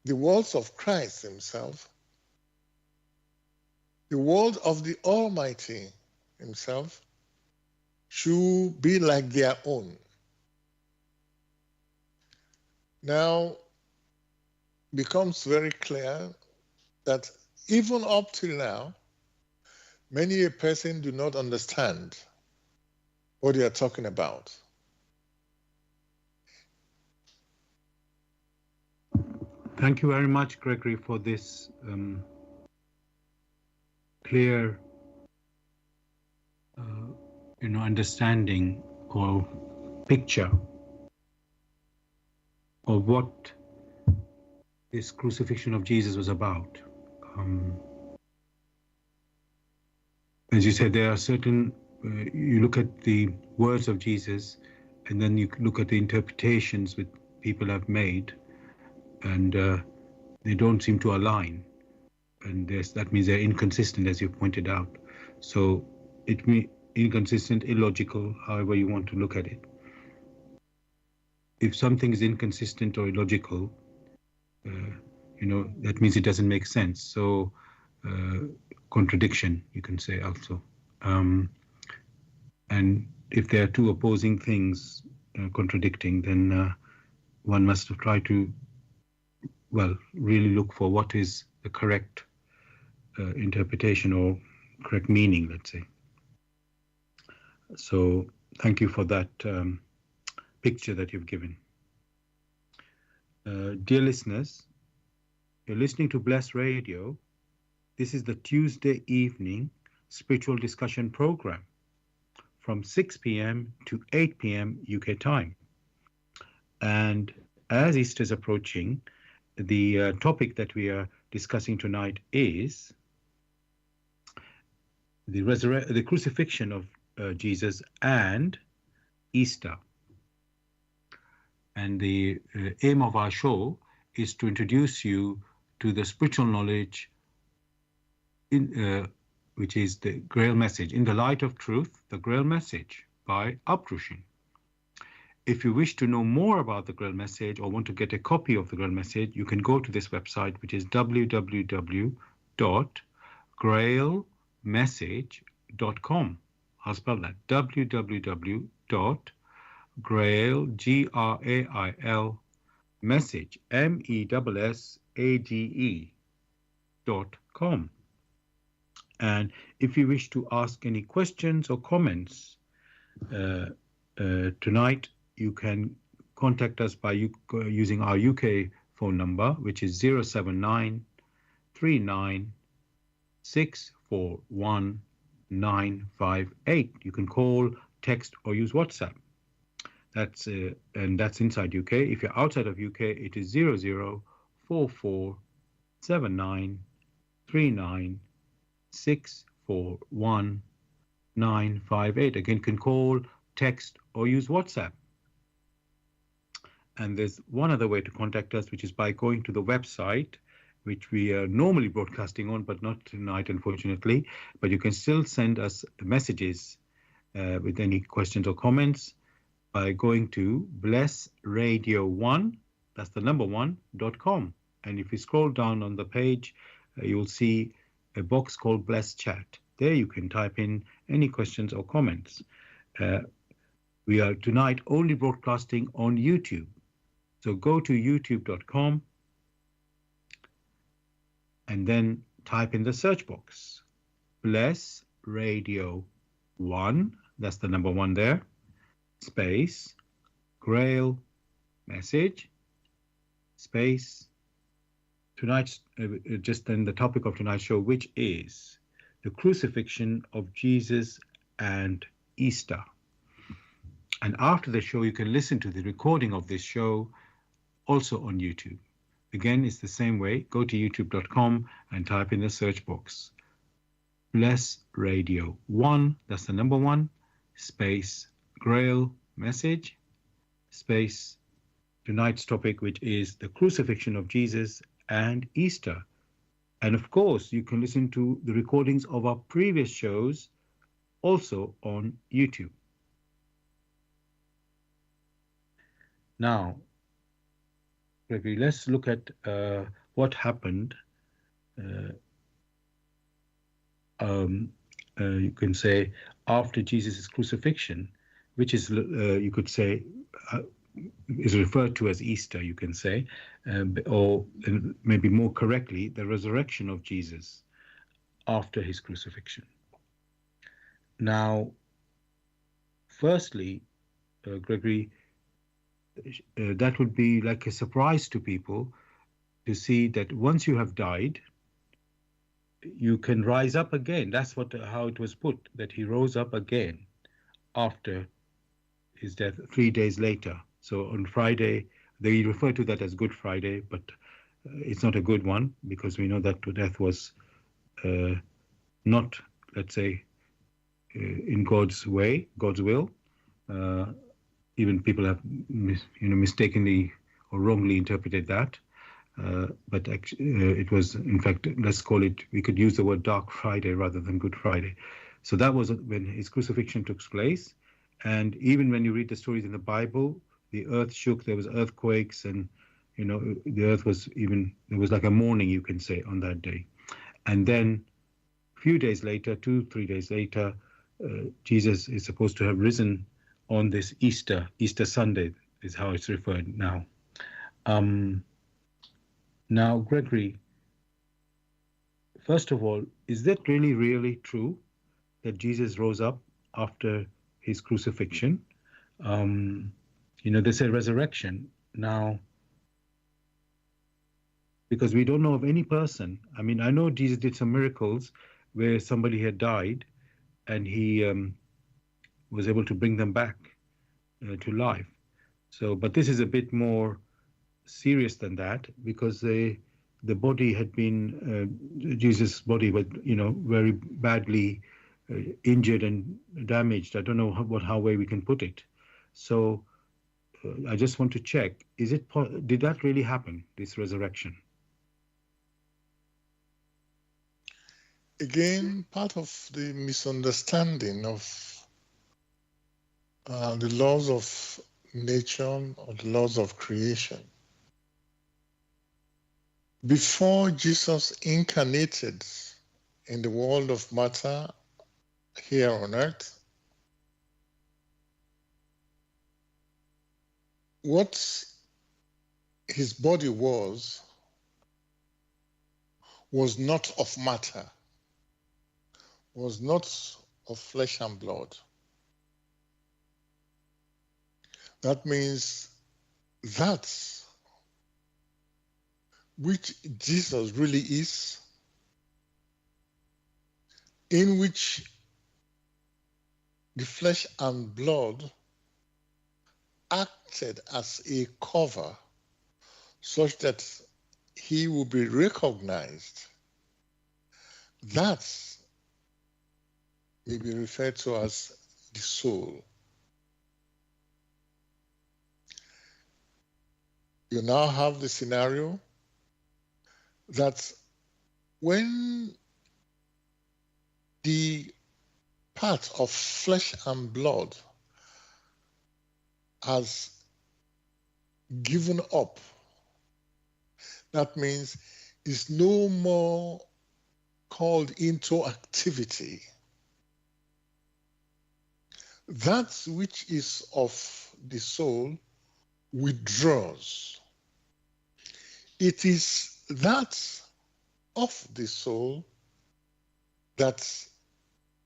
the words of Christ himself, the word of the Almighty himself, should be like their own. Now, becomes very clear that even up till now, many a person do not understand what they are talking about. Thank you very much, Gregory, for this clear, understanding or picture of what this crucifixion of Jesus was about. As you said, there are certain, you look at the words of Jesus, and then you look at the interpretations that people have made, and they don't seem to align. And that means they're inconsistent, as you pointed out. So it means inconsistent, illogical, however you want to look at it. If something is inconsistent or illogical, that means it doesn't make sense. So contradiction, you can say also. And if there are two opposing things contradicting, then one must try to, really look for what is the correct interpretation or correct meaning, let's say. So thank you for that picture that you've given. Dear listeners, you're listening to Bless Radio. This is the Tuesday evening spiritual discussion program from 6 p.m. to 8 p.m. UK time. And as Easter is approaching, the topic that we are discussing tonight is the crucifixion of Jesus and Easter. And the aim of our show is to introduce you to the spiritual knowledge which is the Grail message, In the Light of Truth, the Grail message by Abdrushin. If you wish to know more about the Grail message or want to get a copy of the Grail message, you can go to this website, which is www.grailmessage.com. I'll spell that, www.grail, Grail, message, message.com. And if you wish to ask any questions or comments tonight, you can contact us by using our UK phone number, which is 079 39 641 958. You can call, text, or use WhatsApp. That's inside UK. If you're outside of UK, it is 0044 79 39 641 958. Again, you can call, text, or use WhatsApp. And there's one other way to contact us, which is by going to the website, which we are normally broadcasting on, but not tonight, unfortunately. But you can still send us messages with any questions or comments by going to blessradio1, that's the number 1.com. And if you scroll down on the page, you'll see a box called Bless Chat. There you can type in any questions or comments. We are tonight only broadcasting on YouTube. So go to youtube.com and then type in the search box, Bless Radio 1, that's the number 1 there, space, Grail message, space, tonight's, just then the topic of tonight's show, which is the crucifixion of Jesus and Easter. And after the show, you can listen to the recording of this show also on YouTube. Again, it's the same way. Go to youtube.com and type in the search box, Bless Radio 1, that's the number 1, space, Grail message, space, tonight's topic, which is the crucifixion of Jesus and Easter. And of course, you can listen to the recordings of our previous shows also on YouTube. Now, let's look at what happened. You can say after Jesus' crucifixion, which is, you could say, is referred to as Easter, you can say, or maybe more correctly, the resurrection of Jesus after his crucifixion. Now, firstly, Gregory, that would be like a surprise to people to see that once you have died, you can rise up again. That's how it was put, that he rose up again after his death 3 days later. So on Friday, they refer to that as Good Friday, but it's not a good one because we know that death was uh, not, let's say, in God's way, God's will. Uh, Even people have mistakenly or wrongly interpreted that. But it was, in fact, let's call it, we could use the word Dark Friday rather than Good Friday. So that was when his crucifixion took place. And even when you read the stories in the Bible, the earth shook, there was earthquakes, and the earth was even, there was like a mourning, you can say, on that day. And then a few days later, 2, 3 days later, Jesus is supposed to have risen on this Easter Sunday is how it's referred now. Now, Gregory, first of all, is that really true that Jesus rose up after his crucifixion? They say resurrection. Now, because we don't know of any person. I mean, I know Jesus did some miracles where somebody had died and he was able to bring them back to life. So, but this is a bit more serious than that because the body had been Jesus' body was very badly injured and damaged. I don't know how way we can put it. So I just want to check: did that really happen? This resurrection? Again, part of the misunderstanding of the laws of nature or the laws of creation. Before Jesus incarnated in the world of matter here on earth, what his body was not of matter, was not of flesh and blood. That means that which Jesus really is, in which the flesh and blood acted as a cover such that he will be recognized. That may be referred to as the soul. You now have the scenario that when the part of flesh and blood has given up, that means it's no more called into activity. That which is of the soul withdraws. It is that of the soul that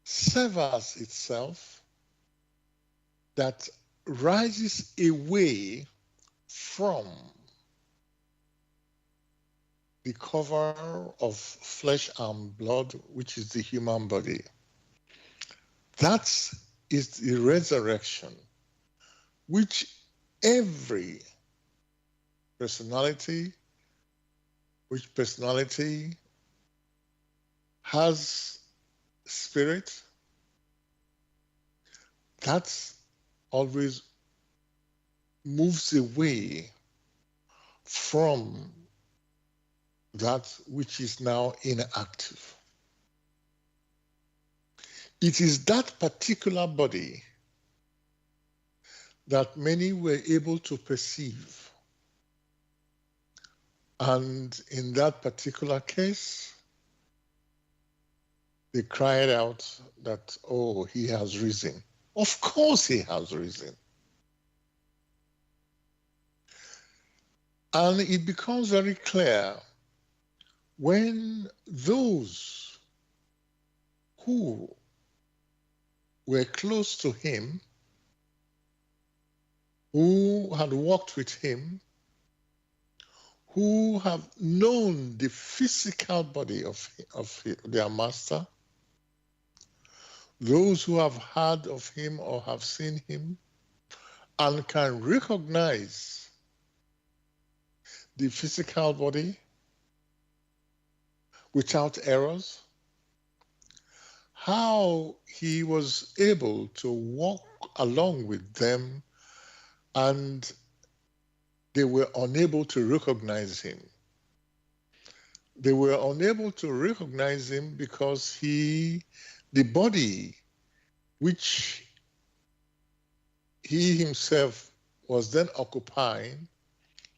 severs itself, that rises away from the cover of flesh and blood, which is the human body. That is the resurrection, which every personality, has spirit, that always moves away from that which is now inactive. It is that particular body that many were able to perceive. And in that particular case, they cried out that, oh, he has risen. Of course he has risen. And it becomes very clear when those who were close to him, who had walked with him, who have known the physical body of their master, those who have heard of him or have seen him, and can recognize the physical body without errors, how he was able to walk along with them and they were unable to recognize him. They were unable to recognize him because the body which he himself was then occupying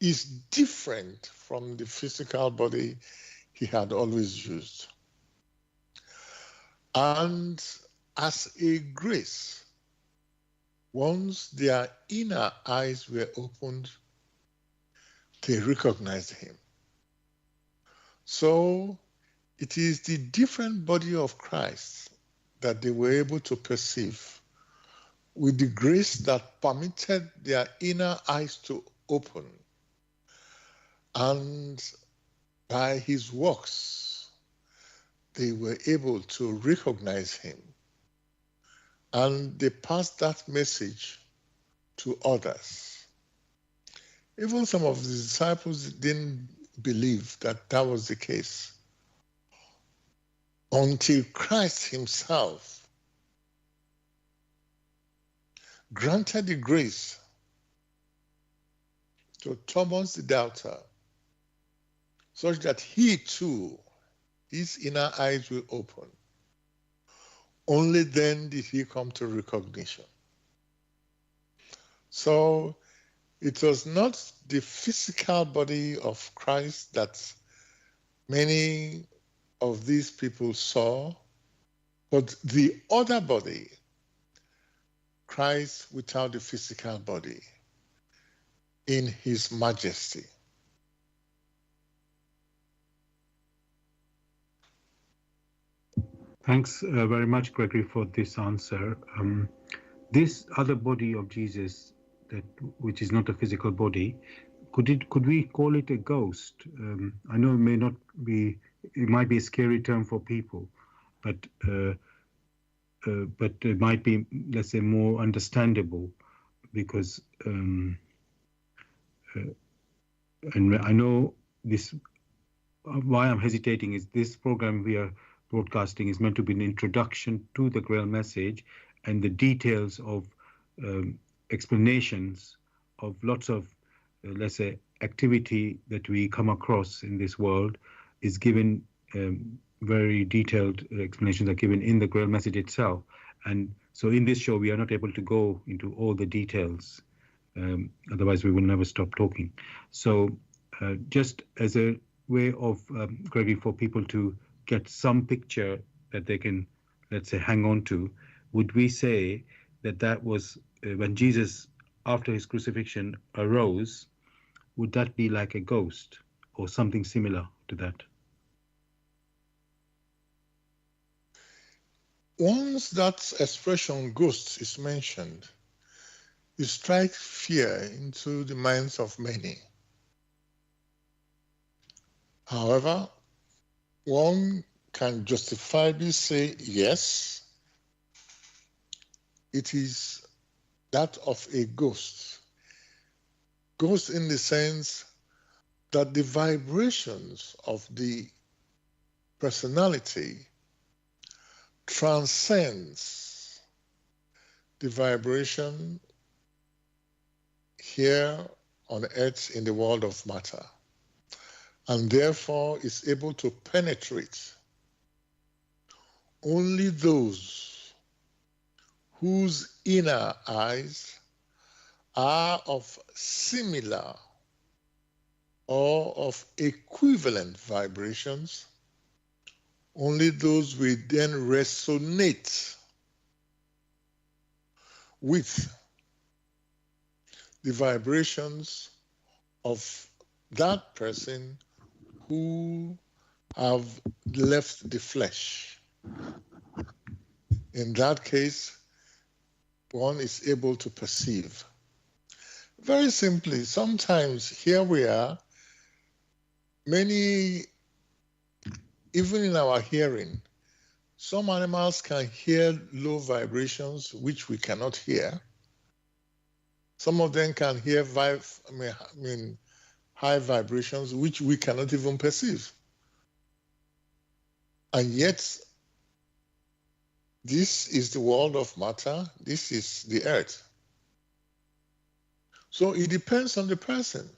is different from the physical body he had always used. And as a grace, once their inner eyes were opened, they recognized him. So it is the different body of Christ that they were able to perceive with the grace that permitted their inner eyes to open. And by his works, they were able to recognize him. And they passed that message to others. Even some of the disciples didn't believe that that was the case until Christ himself granted the grace to Thomas the doubter, such that he too, his inner eyes will open. Only then did he come to recognition. So it was not the physical body of Christ that many of these people saw, but the other body, Christ without the physical body, in his majesty. Thanks very much, Gregory, for this answer. This other body of Jesus, which is not a physical body, could we call it a ghost? I know it may not be. It might be a scary term for people, but it might be, let's say, more understandable, because and I know this. Why I'm hesitating is this program we are broadcasting is meant to be an introduction to the Grail message, and the details of explanations of lots of, let's say, activity that we come across in this world is given. Very detailed explanations are given in the Grail message itself, and so in this show we are not able to go into all the details. Otherwise, we will never stop talking. So, just as a way of, Gregory, for people to get some picture that they can, let's say, hang on to, would we say that was when Jesus, after his crucifixion, arose? Would that be like a ghost or something similar to that? Once that expression ghost is mentioned, it strikes fear into the minds of many. However, one can justifiably say, yes, it is that of a ghost. Ghost in the sense that the vibrations of the personality transcends the vibration here on earth in the world of matter, and therefore is able to penetrate only those whose inner eyes are of similar or of equivalent vibrations. Only those will then resonate with the vibrations of that person who have left the flesh. In that case, one is able to perceive. Very simply, sometimes here we are, Many, even in our hearing, some animals can hear low vibrations which we cannot hear. Some of them can hear high vibrations which we cannot even perceive. And yet, this is the world of matter. This is the earth. So it depends on the person.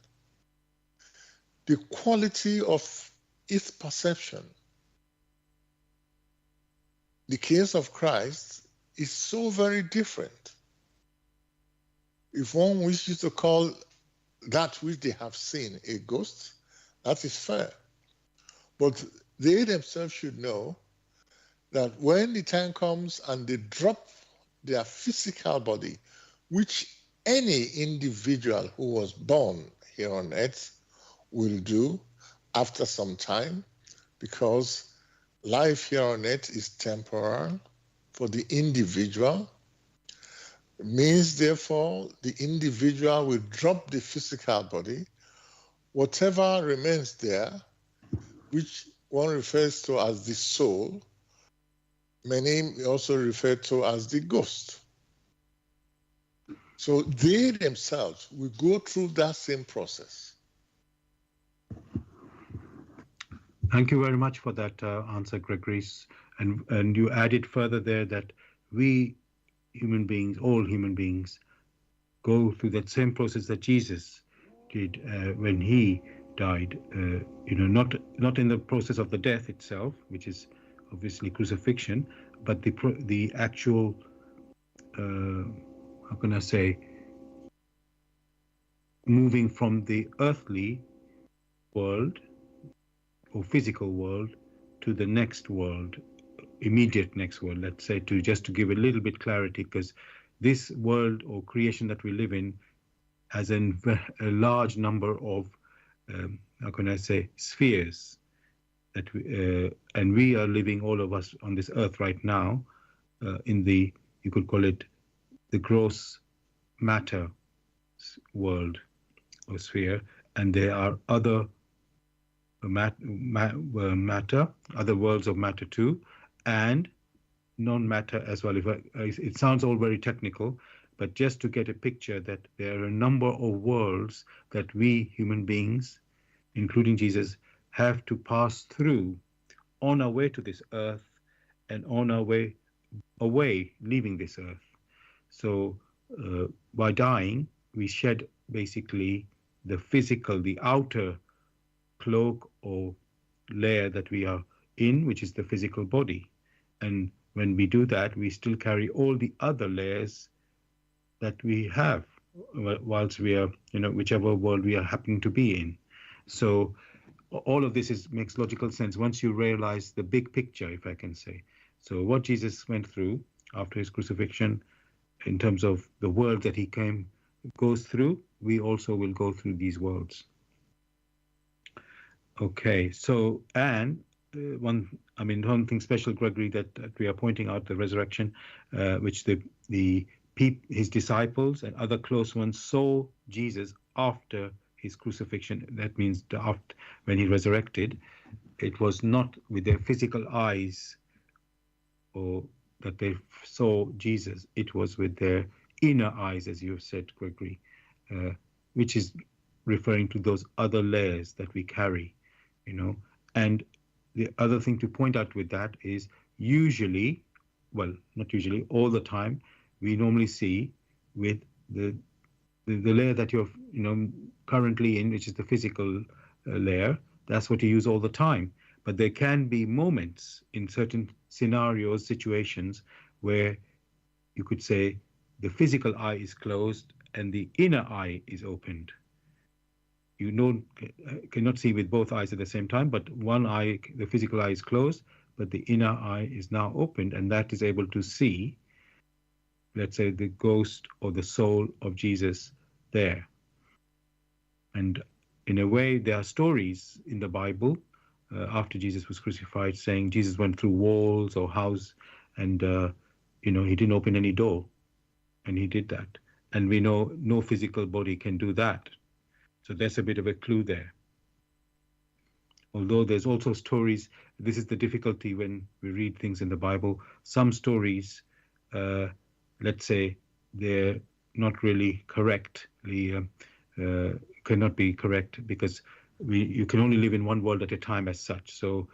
The quality of its perception. The case of Christ is so very different. If one wishes to call that which they have seen a ghost, that is fair. But they themselves should know that when the time comes and they drop their physical body, which any individual who was born here on earth will do after some time, because life here on earth is temporal for the individual. It means, therefore, the individual will drop the physical body. Whatever remains there, which one refers to as the soul, many also refer to as the ghost. So they themselves will go through that same process. Thank you very much for that answer, Gregory. And you added further there that we human beings, all human beings, go through that same process that Jesus did when he died. Not in the process of the death itself, which is obviously crucifixion, but the actual, how can I say, moving from the earthly world or physical world to the next world, immediate next world, let's say, just to give a little bit clarity, because this world or creation that we live in has a large number of, how can I say, spheres that and we are living, all of us on this earth right now, in the, you could call it the gross matter world or sphere, and there are other matter, other worlds of matter too, and non-matter as well. It sounds all very technical, but just to get a picture that there are a number of worlds that we human beings, including Jesus, have to pass through on our way to this earth and on our way away, leaving this earth. So by dying, we shed basically the physical, the outer cloak or layer that we are in, which is the physical body. And when we do that, we still carry all the other layers that we have whilst we are, whichever world we are happening to be in. So all of this makes logical sense once you realize the big picture, if I can say. So what Jesus went through after his crucifixion, in terms of the world that he goes through, we also will go through these worlds. Okay, so, and one thing special, Gregory, that we are pointing out, the resurrection, which his disciples and other close ones saw Jesus after his crucifixion. That means after, when he resurrected, it was not with their physical eyes or that they saw Jesus, it was with their inner eyes, as you have said, Gregory, which is referring to those other layers that we carry, And the other thing to point out with that is usually, well, not usually, all the time, we normally see with the layer that you're currently in, which is the physical layer, that's what you use all the time. But there can be moments in certain scenarios, situations, where you could say the physical eye is closed and the inner eye is opened. You cannot see with both eyes at the same time, but one eye, the physical eye, is closed, but the inner eye is now opened, and that is able to see, let's say, the ghost or the soul of Jesus there. And in a way, there are stories in the Bible after Jesus was crucified saying Jesus went through walls or house, and he didn't open any door, and he did that. And we know no physical body can do that. So there's a bit of a clue there. Although there's also stories, this is the difficulty when we read things in the Bible. Some stories, let's say, they're not really correctly, cannot be correct because you can only live in one world at a time as such. So,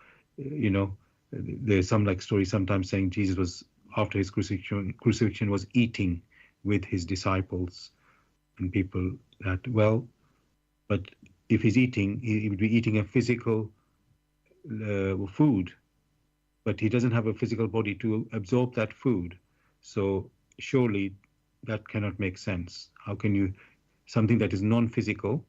there's some like stories sometimes saying Jesus was, after his crucifixion was eating with his disciples and people that, well, but if he's eating, he would be eating a physical food, but he doesn't have a physical body to absorb that food. So surely that cannot make sense. How can you, something that is non-physical,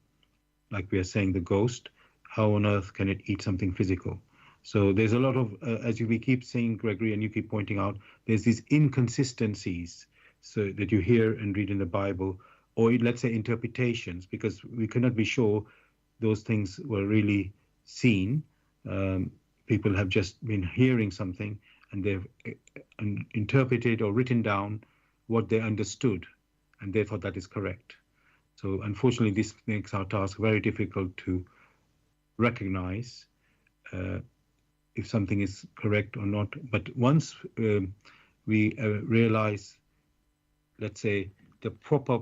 like we are saying the ghost, how on earth can it eat something physical? So there's a lot of, as we keep saying, Gregory, and you keep pointing out, there's these inconsistencies so that you hear and read in the Bible, or let's say interpretations, because we cannot be sure those things were really seen. People have just been hearing something and they've interpreted or written down what they understood, and they thought that is correct. So unfortunately, this makes our task very difficult to recognize if something is correct or not. But once we realize, let's say, the proper,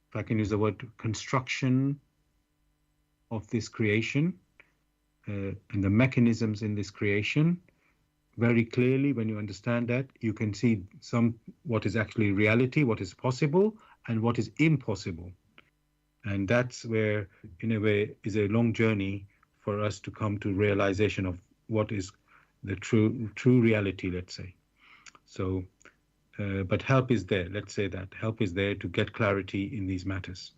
if I can use the word, construction of this creation and the mechanisms in this creation, very clearly, when you understand that, you can see what is actually reality, what is possible, and what is impossible. And that's where, in a way, is a long journey for us to come to realization of what is the true reality, let's say. So, but help is there. Let's say that help is there to get clarity in these matters.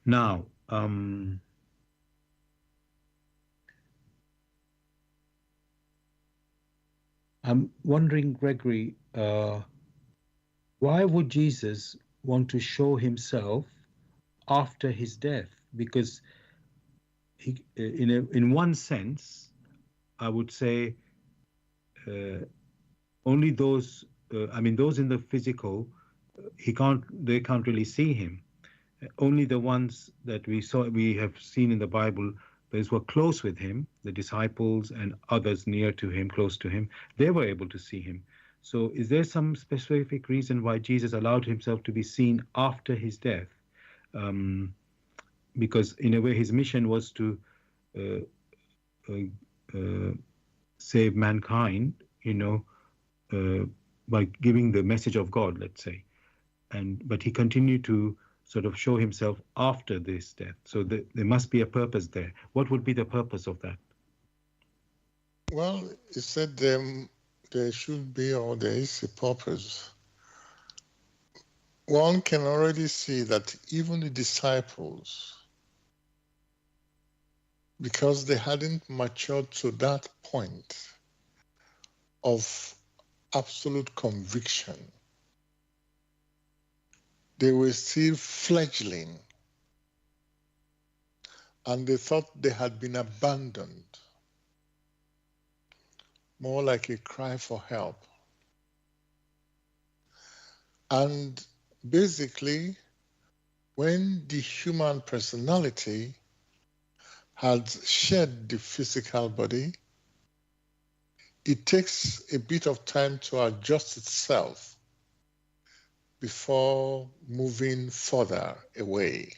Now, I'm wondering, Gregory, why would Jesus want to show himself after his death? Because he, in one sense, I would say only those, those in the physical, they can't really see him. Only the ones that we have seen in the Bible, those who were close with him, the disciples and others near to him, close to him, they were able to see him. So is there some specific reason why Jesus allowed himself to be seen after his death? Because in a way, his mission was to save mankind, by giving the message of God, let's say. But he continued to sort of show himself after this death. So there must be a purpose there. What would be the purpose of that? Well, he said there should be, or there is a purpose. One can already see that even the disciples, because they hadn't matured to that point of absolute conviction, they were still fledgling, and they thought they had been abandoned, more like a cry for help. And basically, when the human personality had shed the physical body, it takes a bit of time to adjust itself before moving further away,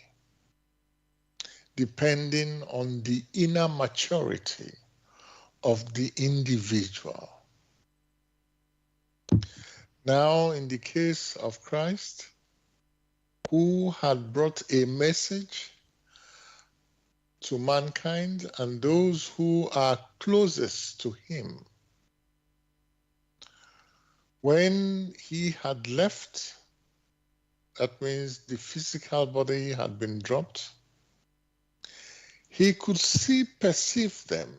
depending on the inner maturity of the individual. Now, in the case of Christ, who had brought a message to mankind and those who are closest to him, when he had left, that means the physical body had been dropped, he could perceive them,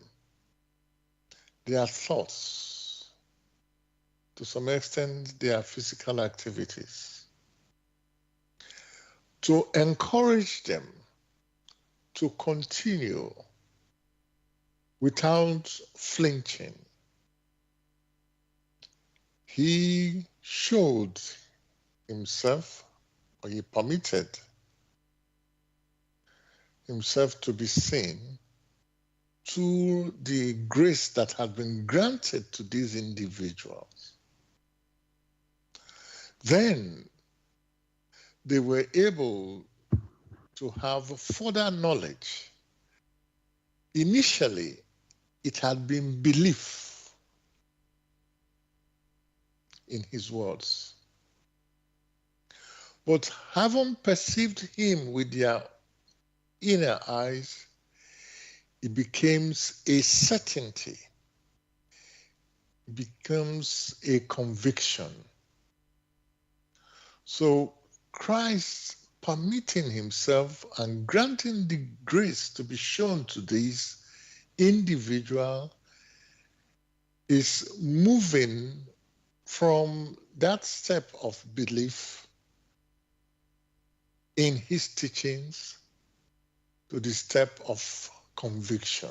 their thoughts, to some extent their physical activities, to encourage them to continue without flinching. He showed himself, or he permitted himself to be seen through the grace that had been granted to these individuals. Then they were able to have further knowledge. Initially, it had been belief in his words. But having perceived him with their inner eyes, it becomes a certainty. It becomes a conviction. So Christ permitting himself and granting the grace to be shown to these individuals is moving from that step of belief in his teachings to the step of conviction.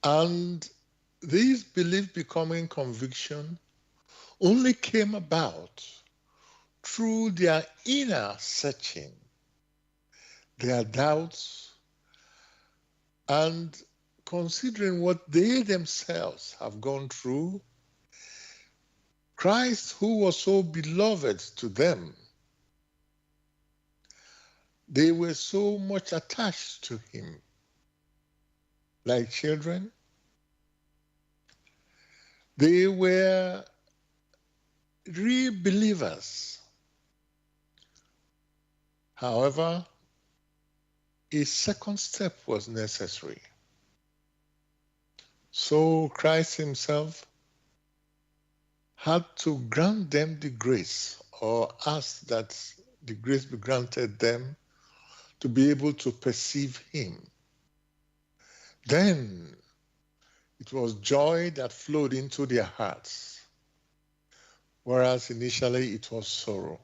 And this belief becoming conviction only came about through their inner searching, their doubts, and considering what they themselves have gone through. Christ, who was so beloved to them, they were so much attached to him, like children. They were real believers. However, a second step was necessary. So Christ himself had to grant them the grace, or ask that the grace be granted them to be able to perceive him. Then it was joy that flowed into their hearts, whereas initially it was sorrow.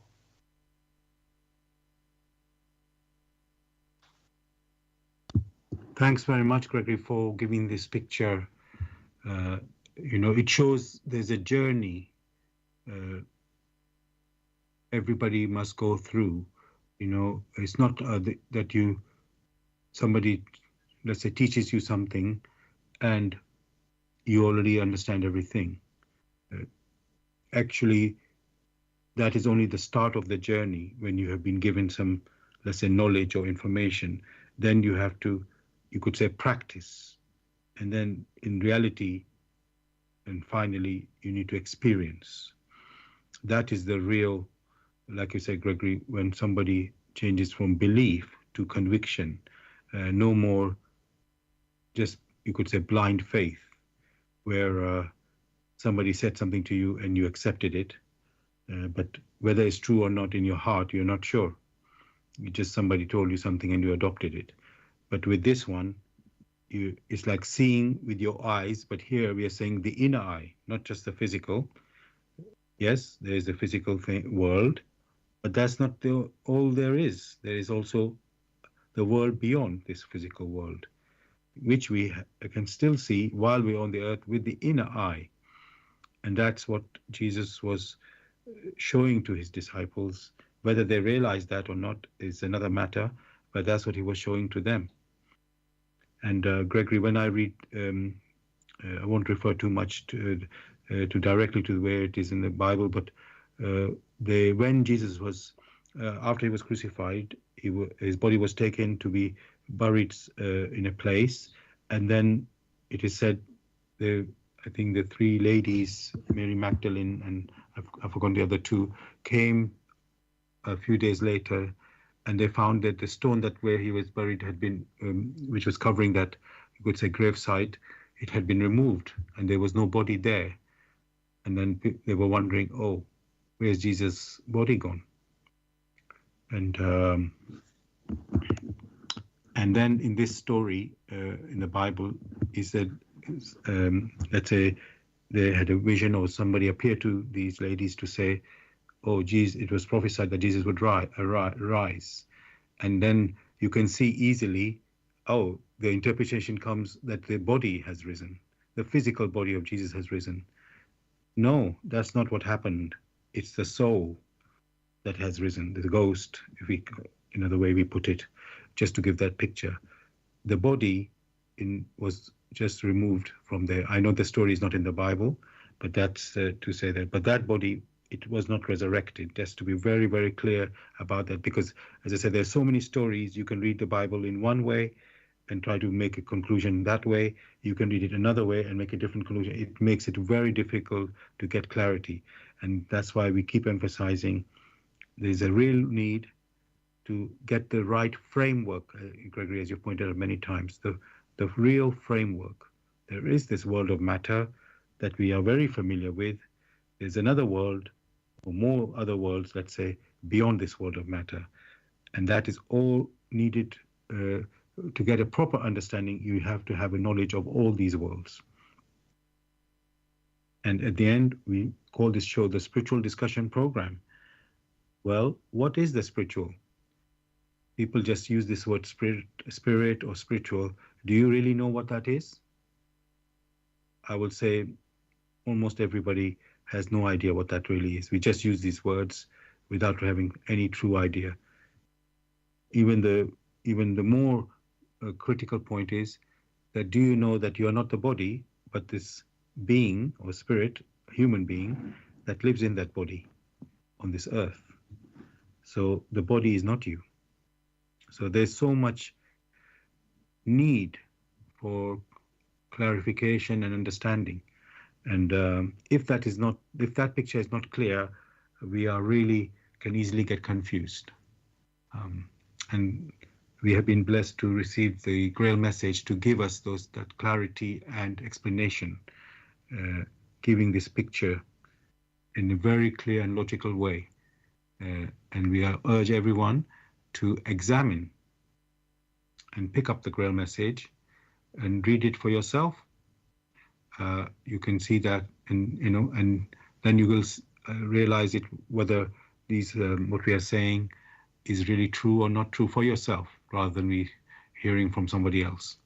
Thanks very much, Gregory, for giving this picture. It shows there's a journey everybody must go through. It's not that somebody, let's say, teaches you something and you already understand everything. Actually, that is only the start of the journey. When you have been given some, let's say, knowledge or information, then you have to, you could say, practice. And then in reality, and finally, you need to experience. That is the real, like you said, Gregory, when somebody changes from belief to conviction, no more just, you could say, blind faith, where somebody said something to you and you accepted it, but whether it's true or not in your heart, you're not sure. Somebody told you something and you adopted it. But with this one, it's like seeing with your eyes, but here we are saying the inner eye, not just the physical. Yes, there is a physical world, but that's not all there is. There is also the world beyond this physical world, which we can still see while we're on the earth with the inner eye. And that's what Jesus was showing to his disciples. Whether they realized that or not is another matter, but that's what he was showing to them. And Gregory, when I read, I won't refer too much to directly to where it is in the Bible, but when Jesus was, after he was crucified, his body was taken to be buried in a place, and then it is said, I think the three ladies, Mary Magdalene and I've forgotten the other two, came a few days later, and they found that the stone that where he was buried had been, which was covering that, you could say, gravesite, it had been removed, and there was no body there. And then they were wondering, oh, where's Jesus' body gone? And then in this story in the Bible is that, let's say, they had a vision or somebody appeared to these ladies to say, oh, Jesus, it was prophesied that Jesus would rise. And then you can see easily, oh, the interpretation comes that the body has risen. The physical body of Jesus has risen. No, that's not what happened. It's the soul that has risen, the ghost, if we the way we put it, just to give that picture. The body was just removed from there. I know the story is not in the Bible, but that's to say that. But that body, it was not resurrected. Just to be very, very clear about that, because as I said, there's so many stories. You can read the Bible in one way and try to make a conclusion that way. You can read it another way and make a different conclusion. It makes it very difficult to get clarity. And that's why we keep emphasizing there's a real need to get the right framework, Gregory, as you pointed out many times, the real framework. There is this world of matter that we are very familiar with. There's another world, or more other worlds, let's say, beyond this world of matter. And that is all needed to get a proper understanding. You have to have a knowledge of all these worlds. And at the end, we call this show the Spiritual Discussion Program. Well, what is the spiritual? People just use this word spirit or spiritual. Do you really know what that is? I will say almost everybody has no idea what that really is. We just use these words without having any true idea. Even the more critical point is that, do you know that you are not the body, but this being or spirit, human being, that lives in that body on this earth? So the body is not you. So there's so much need for clarification and understanding. And if that picture is not clear, we are really can easily get confused. And we have been blessed to receive the Grail message to give us that clarity and explanation, giving this picture in a very clear and logical way. And we urge everyone to examine and pick up the Grail message and read it for yourself. You can see that, and then you will realize whether what we are saying is really true or not true for yourself, rather than we hearing from somebody else.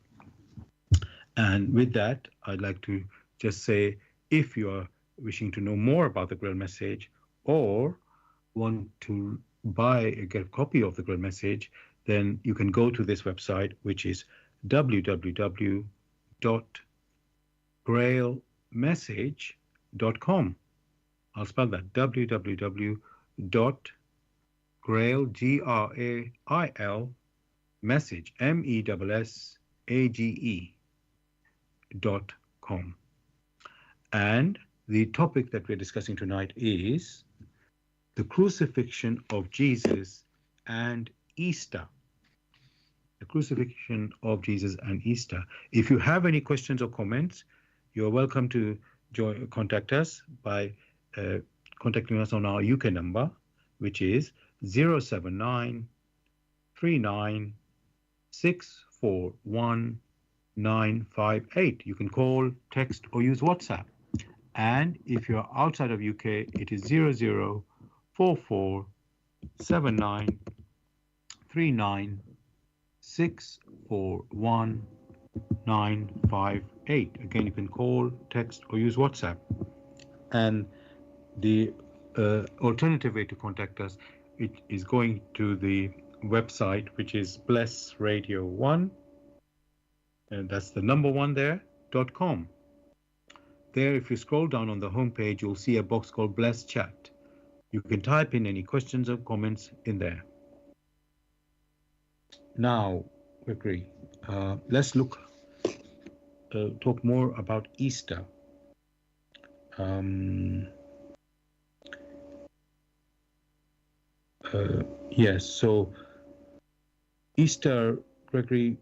And with that, I'd like to just say, if you are wishing to know more about the Grail message or want to get a copy of the Grail message, then you can go to this website, which is www.grailmessage.com. I'll spell that, www.grail, Grail, message, MESSAGE.com. And the topic that we're discussing tonight is the crucifixion of Jesus and Easter. The crucifixion of Jesus and Easter. If you have any questions or comments, you're welcome to contact us by contacting us on our UK number, which is 079 39 641 958. You can call, text, or use WhatsApp. And if you're outside of UK, it is 0044 79 39 641 958. Again, you can call, text, or use WhatsApp. And the alternative way to contact us, it is going to the website, which is Bless Radio 1, and that's the number 1 there, .com. There, if you scroll down on the homepage, you'll see a box called Bless Chat. You can type in any questions or comments in there. Now, Gregory, let's talk more about Easter. Yes, so Easter, Gregory,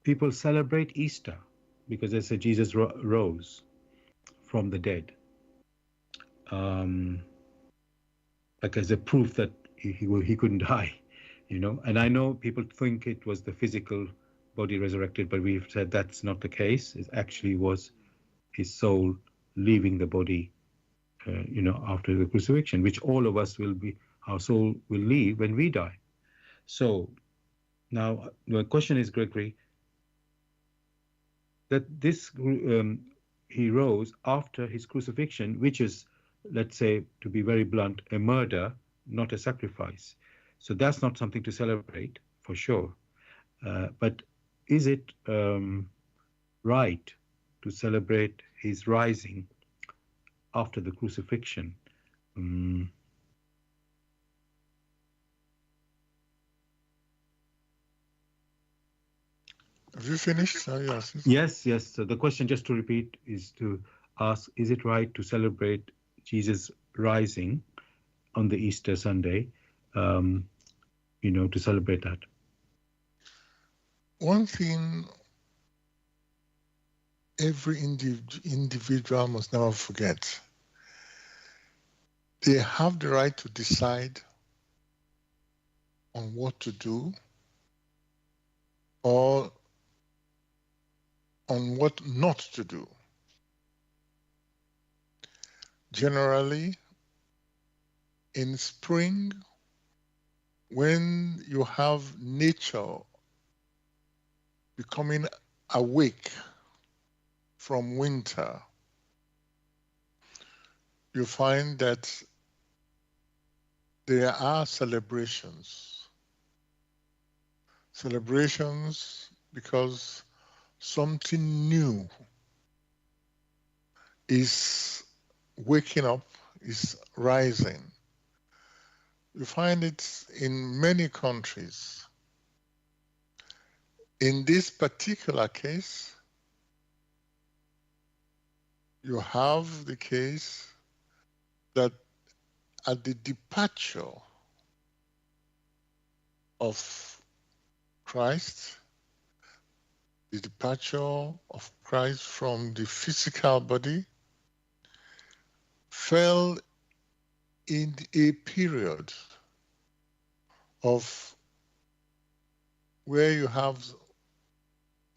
people celebrate Easter because they say Jesus rose from the dead, like as a proof that he couldn't die, And I know people think it was the physical body resurrected, but we've said that's not the case. It actually was his soul leaving the body, after the crucifixion, which all of us our soul will leave when we die. So now the question is, Gregory, that this he rose after his crucifixion, which is, let's say, to be very blunt, a murder, not a sacrifice. So that's not something to celebrate for sure. But is it right to celebrate his rising after the crucifixion? Um, Have you finished? Yes. yes, yes. So the question, just to repeat, is to ask: is it right to celebrate Jesus rising on the Easter Sunday? Um, to celebrate that. One thing every individual must never forget: they have the right to decide on what to do or on what not to do. Generally, in spring, when you have nature becoming awake from winter, you find that there are celebrations. Celebrations because something new is waking up, is rising. You find it in many countries. In this particular case, you have the case that at the departure of Christ, the departure of Christ from the physical body fell in a period of where you have,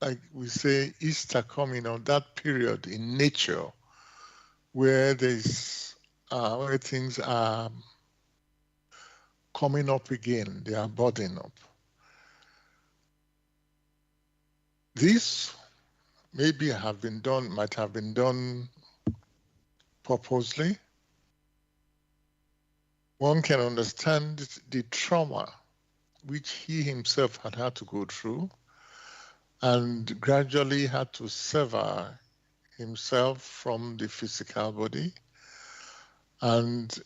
like we say, Easter coming on, that period in nature where where things are coming up again, they are budding up. This might have been done purposely. One can understand the trauma which he himself had to go through and gradually had to sever himself from the physical body and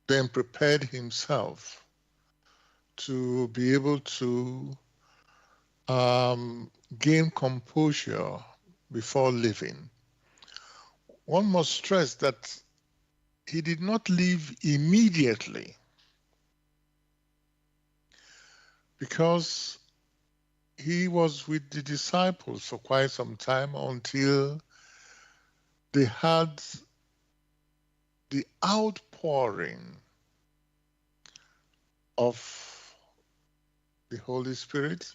then prepared himself to be able to gain composure before living. One must stress that he did not leave immediately because he was with the disciples for quite some time until they had the outpouring of the Holy Spirit,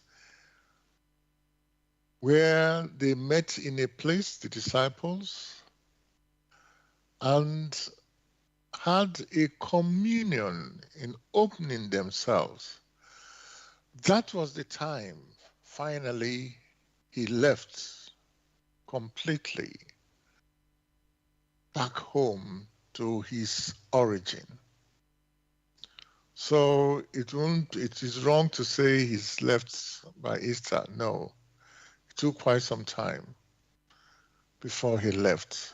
where they met in a place, the disciples, and had a communion in opening themselves. That was the time, finally, he left completely back home to his origin. So it is wrong to say he's left by Easter. No, it took quite some time before he left.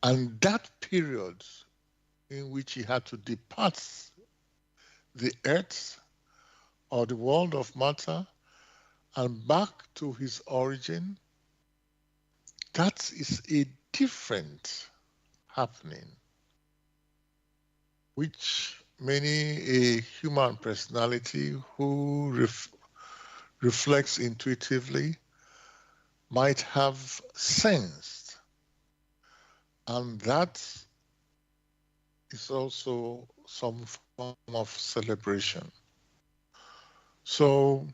And that period in which he had to depart the earth or the world of matter and back to his origin, that is a different happening, which many a human personality who reflects intuitively might have sensed. And that is also some form of celebration. So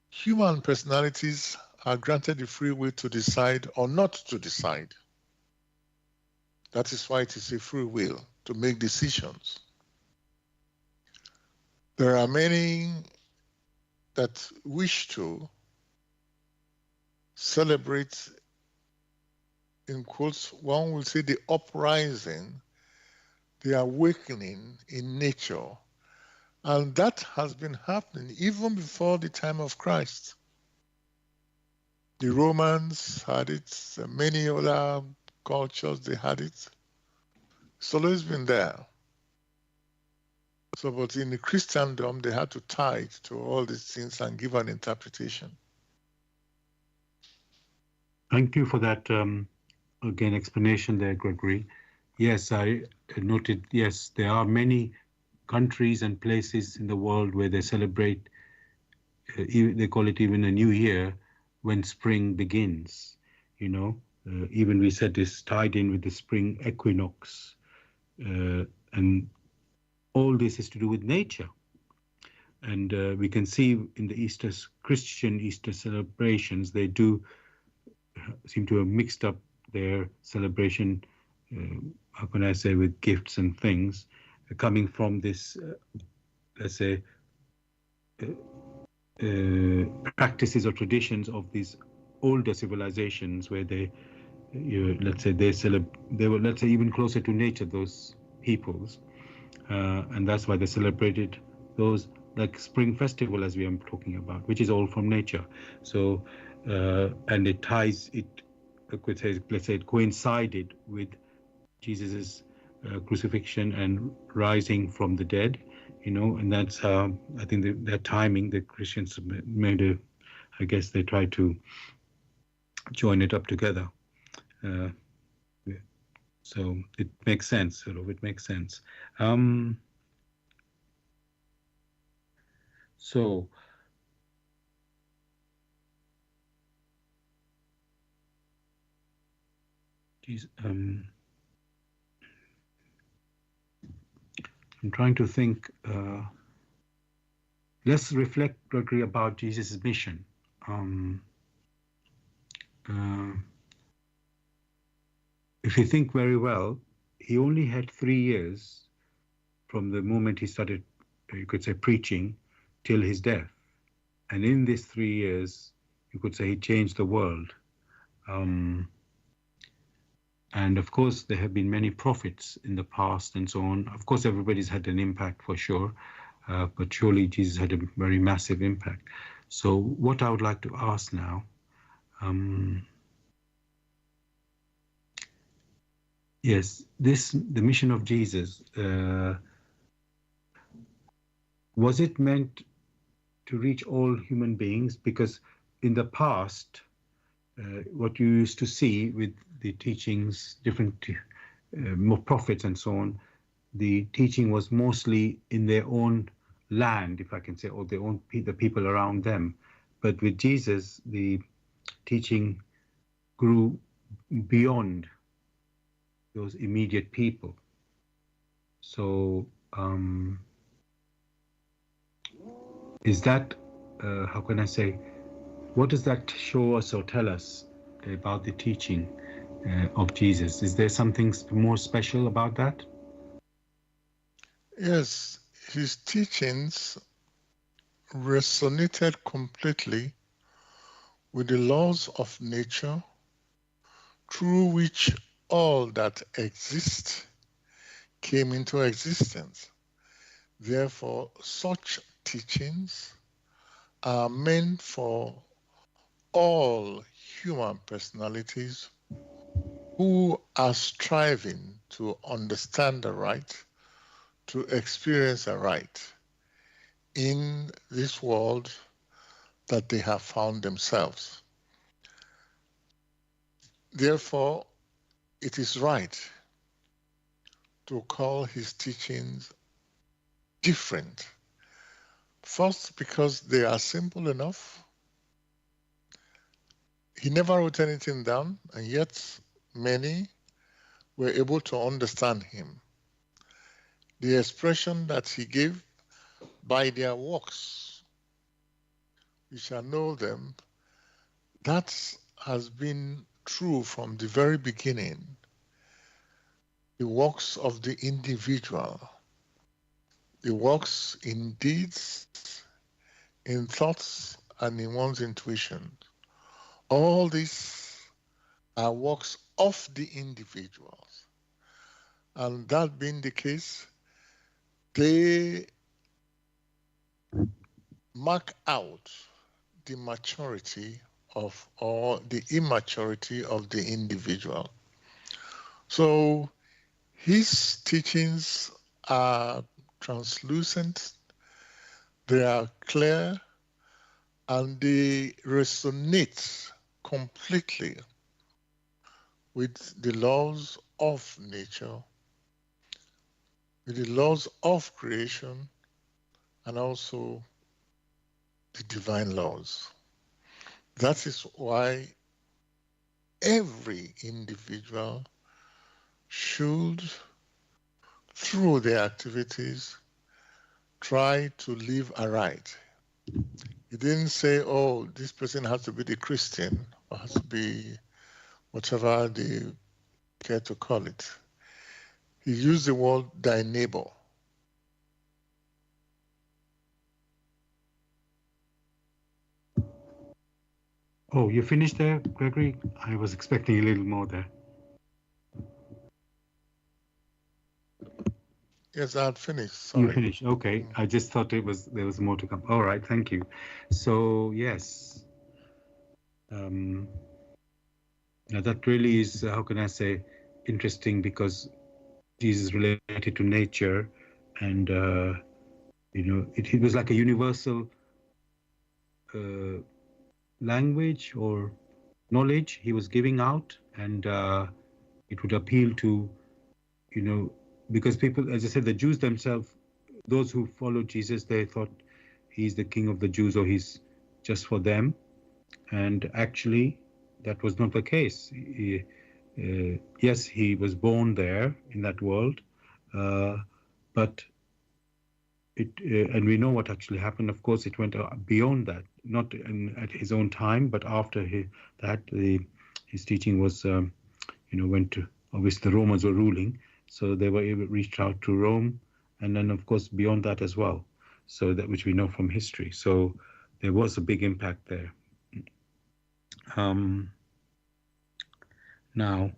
human personalities are granted the free will to decide or not to decide. That is why it is a free will to make decisions. There are many that wish to celebrate, in quotes, one will say the uprising, the awakening in nature And that has been happening even before the time of Christ. The Romans had it, many other cultures, they had it. It's always been there. So, but in the Christendom, they had to tie it to all these things and give an interpretation. Thank you for that, again, explanation there, Gregory. Yes, I noted, yes, there are many countries and places in the world where they celebrate, they call it even a new year when spring begins, you know. Even we said this tied in with the spring equinox, and all this is to do with nature. And we can see in the Christian Easter celebrations, they do seem to have mixed up their celebration, how can I say, with gifts and things, coming from this, let's say, practices or traditions of these older civilizations where they, let's say, they were, let's say, even closer to nature, those peoples. And that's why they celebrated those, like spring festival as we are talking about, which is all from nature. So, and it ties it, let's say it coincided with Jesus's crucifixion and rising from the dead, you know, and that's how I think that timing the Christians made a, I guess they tried to join it up together. Uh, so it makes sense, sort of, it makes sense. So, geez, I'm trying to think. Let's reflect, Gregory, about Jesus' mission. Uh, if you think very well, he only had 3 years from the moment he started, you could say, preaching till his death. And in these 3 years, you could say he changed the world. And of course, there have been many prophets in the past and so on. Of course, everybody's had an impact for sure, but surely Jesus had a very massive impact. So what I would like to ask now, yes, the mission of Jesus, was it meant to reach all human beings? Because in the past, what you used to see with the teachings, different more prophets and so on, the teaching was mostly in their own land, if I can say, or their own the people around them. But with Jesus, the teaching grew beyond those immediate people. So is that, how can I say, what does that show us or tell us about the teaching of Jesus? Is there something more special about that? Yes, his teachings resonated completely with the laws of nature through which all that exists came into existence. Therefore, such teachings are meant for all human personalities who are striving to understand the right, to experience the right in this world that they have found themselves. Therefore, it is right to call his teachings different. First, because they are simple enough. He never wrote anything down, and yet many were able to understand him. The expression that he gave, by their works, we shall know them, that has been true from the very beginning. The works of the individual, the works in deeds, in thoughts, and in one's intuition. All these are works of the individuals. And that being the case, they mark out the maturity of or the immaturity of the individual. So his teachings are translucent, they are clear, and they resonate completely with the laws of nature, with the laws of creation, and also the divine laws. That is why every individual should, through their activities, try to live aright. He didn't say, oh, this person has to be the Christian or has to be whatever they care to call it. He used the word thy neighbor. Oh, you finished there, Gregory? I was expecting a little more there. Yes, I had finished. Sorry. You finished. Okay. I just thought there was more to come. All right. Thank you. So yes, now that really is how can I say interesting, because Jesus related to nature, and it was like a universal language or knowledge he was giving out, and it would appeal to because people, as I said, the Jews themselves, those who followed Jesus, they thought he's the king of the Jews or he's just for them. And actually, that was not the case. Yes, he was born there in that world, but and we know what actually happened. Of course, it went beyond that, not at his own time, but after his teaching was, went to, obviously the Romans were ruling, so they were able to reach out to Rome, and then of course beyond that as well. So that, which we know from history. So there was a big impact there. Now,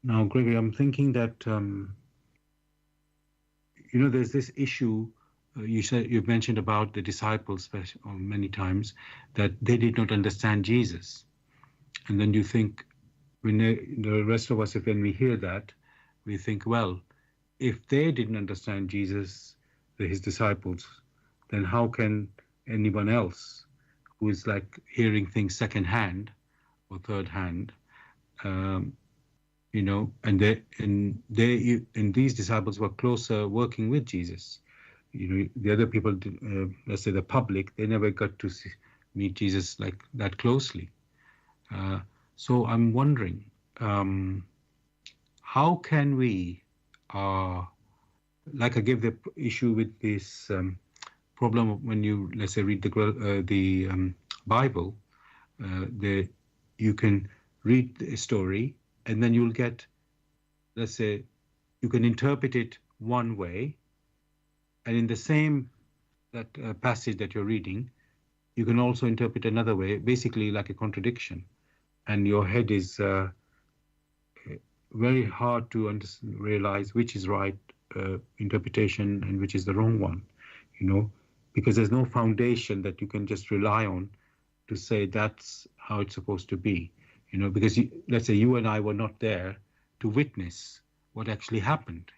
Gregory, I'm thinking that there's this issue. You've mentioned about the disciples many times, that they did not understand Jesus, and then you think, when the rest of us, when we hear that, we think, well, if they didn't understand Jesus, his disciples, then how can anyone else who is like hearing things second hand or third hand, and these disciples were closer working with Jesus. The other people, let's say the public, they never got to meet Jesus like that closely. So I'm wondering, how can we, like I gave the issue with this problem of when you, let's say, read the Bible, you can read a story and then you'll get, let's say, you can interpret it one way, and in the same passage that you're reading, you can also interpret another way, basically like a contradiction, and your head is very hard to realize which is right interpretation and which is the wrong one, because there's no foundation that you can just rely on to say that's how it's supposed to be, because let's say you and I were not there to witness what actually happened,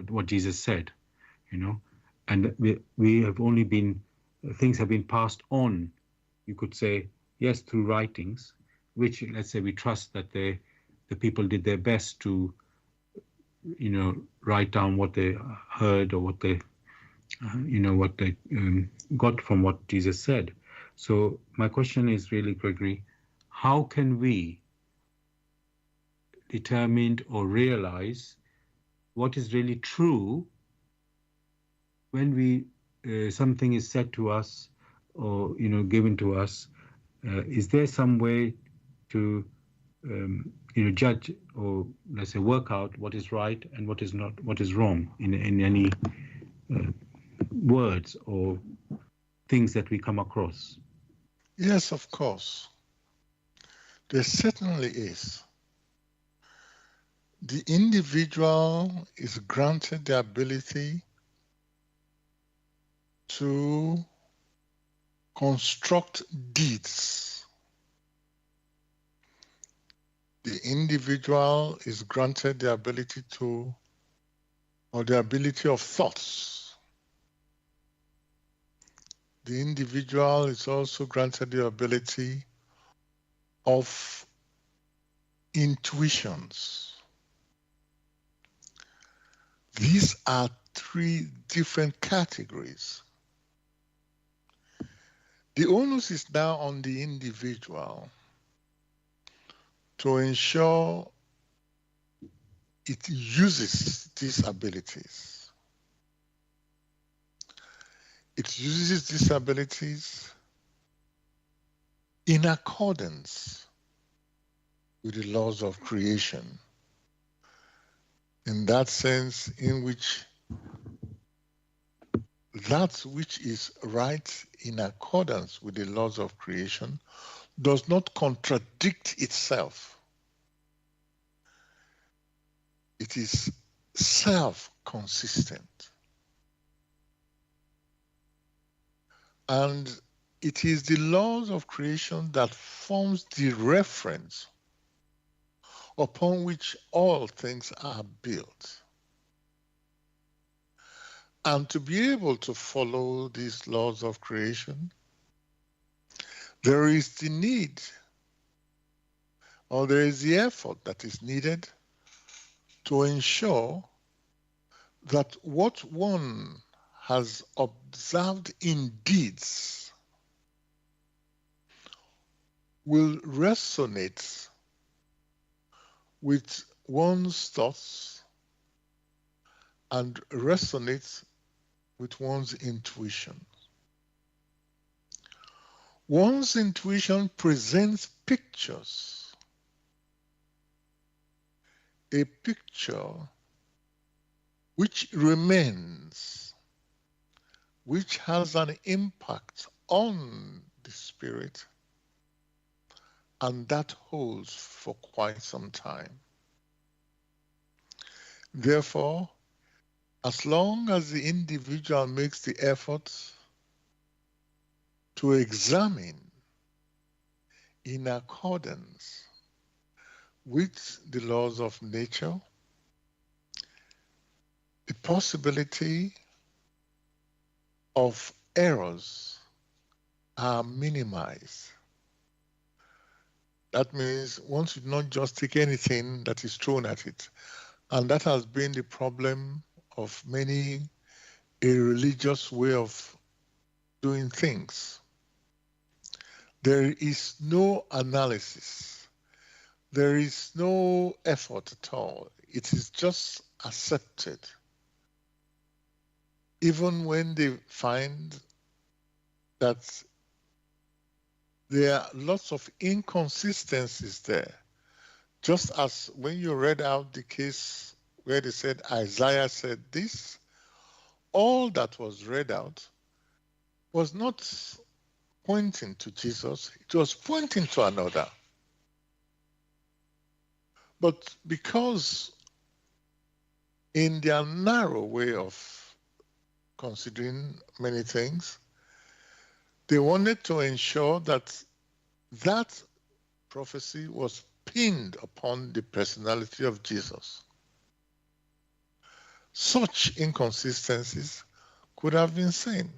what Jesus said, and we have only been, things have been passed on, you could say, yes, through writings, which, let's say, we trust that the people did their best to, write down what they heard or what they, what they got from what Jesus said. So my question is really, Gregory, how can we determine or realize what is really true when we something is said to us or given to us? Is there some way to judge, or let's say work out what is right and what is not, what is wrong in any words or things that we come across? Yes, of course. There certainly is. The individual is granted the ability to construct deeds. The individual is granted the ability to, or the ability of thoughts. The individual is also granted the ability of intuitions. These are three different categories. The onus is now on the individual to ensure it uses these abilities. It uses these abilities in accordance with the laws of creation. In that sense, in which that which is right in accordance with the laws of creation does not contradict itself. It is self-consistent. And it is the laws of creation that forms the reference upon which all things are built. And to be able to follow these laws of creation, there is the need, or there is the effort that is needed to ensure that what one has observed in deeds will resonate with one's thoughts and resonate with one's intuition. One's intuition presents pictures. A picture which remains, which has an impact on the spirit, and that holds for quite some time. Therefore, as long as the individual makes the effort to examine in accordance with the laws of nature, the possibility of errors are minimized. That means one should not just take anything that is thrown at it. And that has been the problem of many a religious way of doing things. There is no analysis. There is no effort at all. It is just accepted. Even when they find that there are lots of inconsistencies there. Just as when you read out the case where they said Isaiah said this, all that was read out was not pointing to Jesus, it was pointing to another. But because in their narrow way of considering many things, they wanted to ensure that that prophecy was pinned upon the personality of Jesus. Such inconsistencies could have been seen.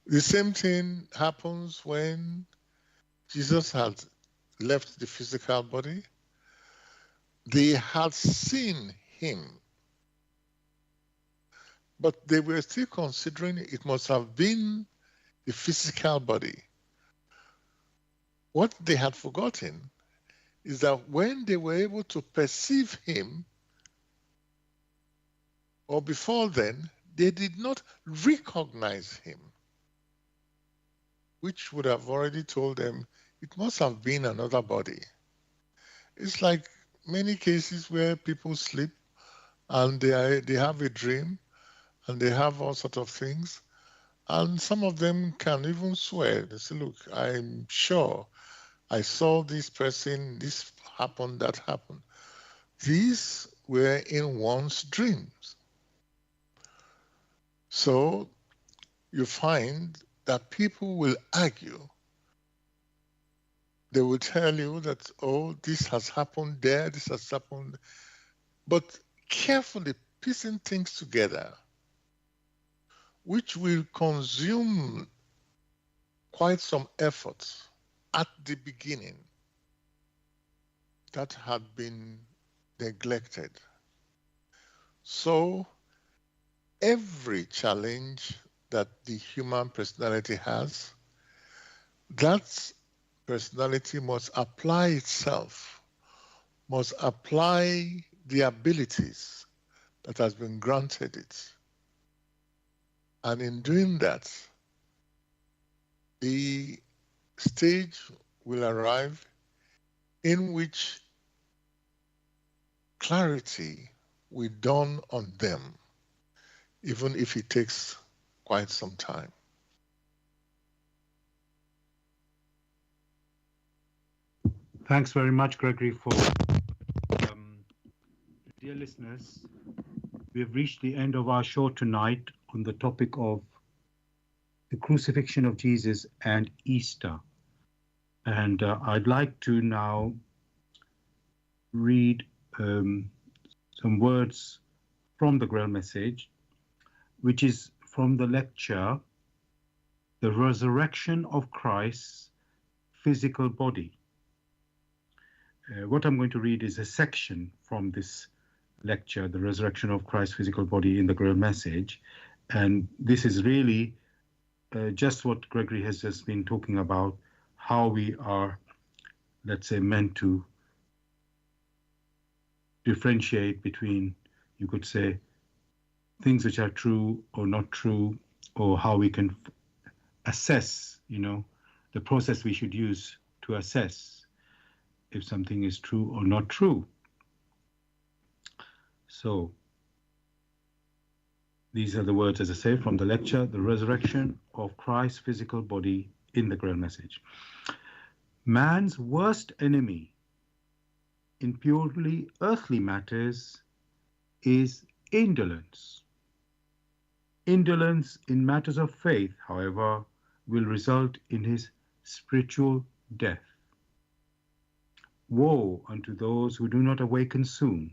The same thing happens when Jesus had left the physical body. They had seen him, but they were still considering it must have been the physical body. What they had forgotten is that when they were able to perceive him, or before then, they did not recognize him, which would have already told them it must have been another body. It's like many cases where people sleep and they have a dream and they have all sorts of things. And some of them can even swear. They say, look, I'm sure I saw this person, this happened, that happened. These were in one's dreams. So you find that people will argue. They will tell you that, oh, this has happened there, this has happened. But carefully piecing things together, which will consume quite some effort at the beginning, that had been neglected. So every challenge that the human personality has, that personality must apply itself, must apply the abilities that has been granted it. And in doing that, the stage will arrive in which clarity will dawn on them, even if it takes quite some time. Thanks very much, Gregory, for dear listeners. We have reached the end of our show tonight on the topic of the crucifixion of Jesus and Easter. And I'd like to now read some words from the Grail message, which is from the lecture, The Resurrection of Christ's Physical Body. What I'm going to read is a section from this lecture, The Resurrection of Christ's Physical Body in the Grail message. And this is really just what Gregory has just been talking about, how we are, let's say, meant to differentiate between, you could say, things which are true or not true, or how we can assess, the process we should use to assess if something is true or not true. So these are the words, as I say, from the lecture, The Resurrection of Christ's Physical Body in the Grail message. Man's worst enemy in purely earthly matters is indolence. Indolence in matters of faith, however, will result in his spiritual death. Woe unto those who do not awaken soon,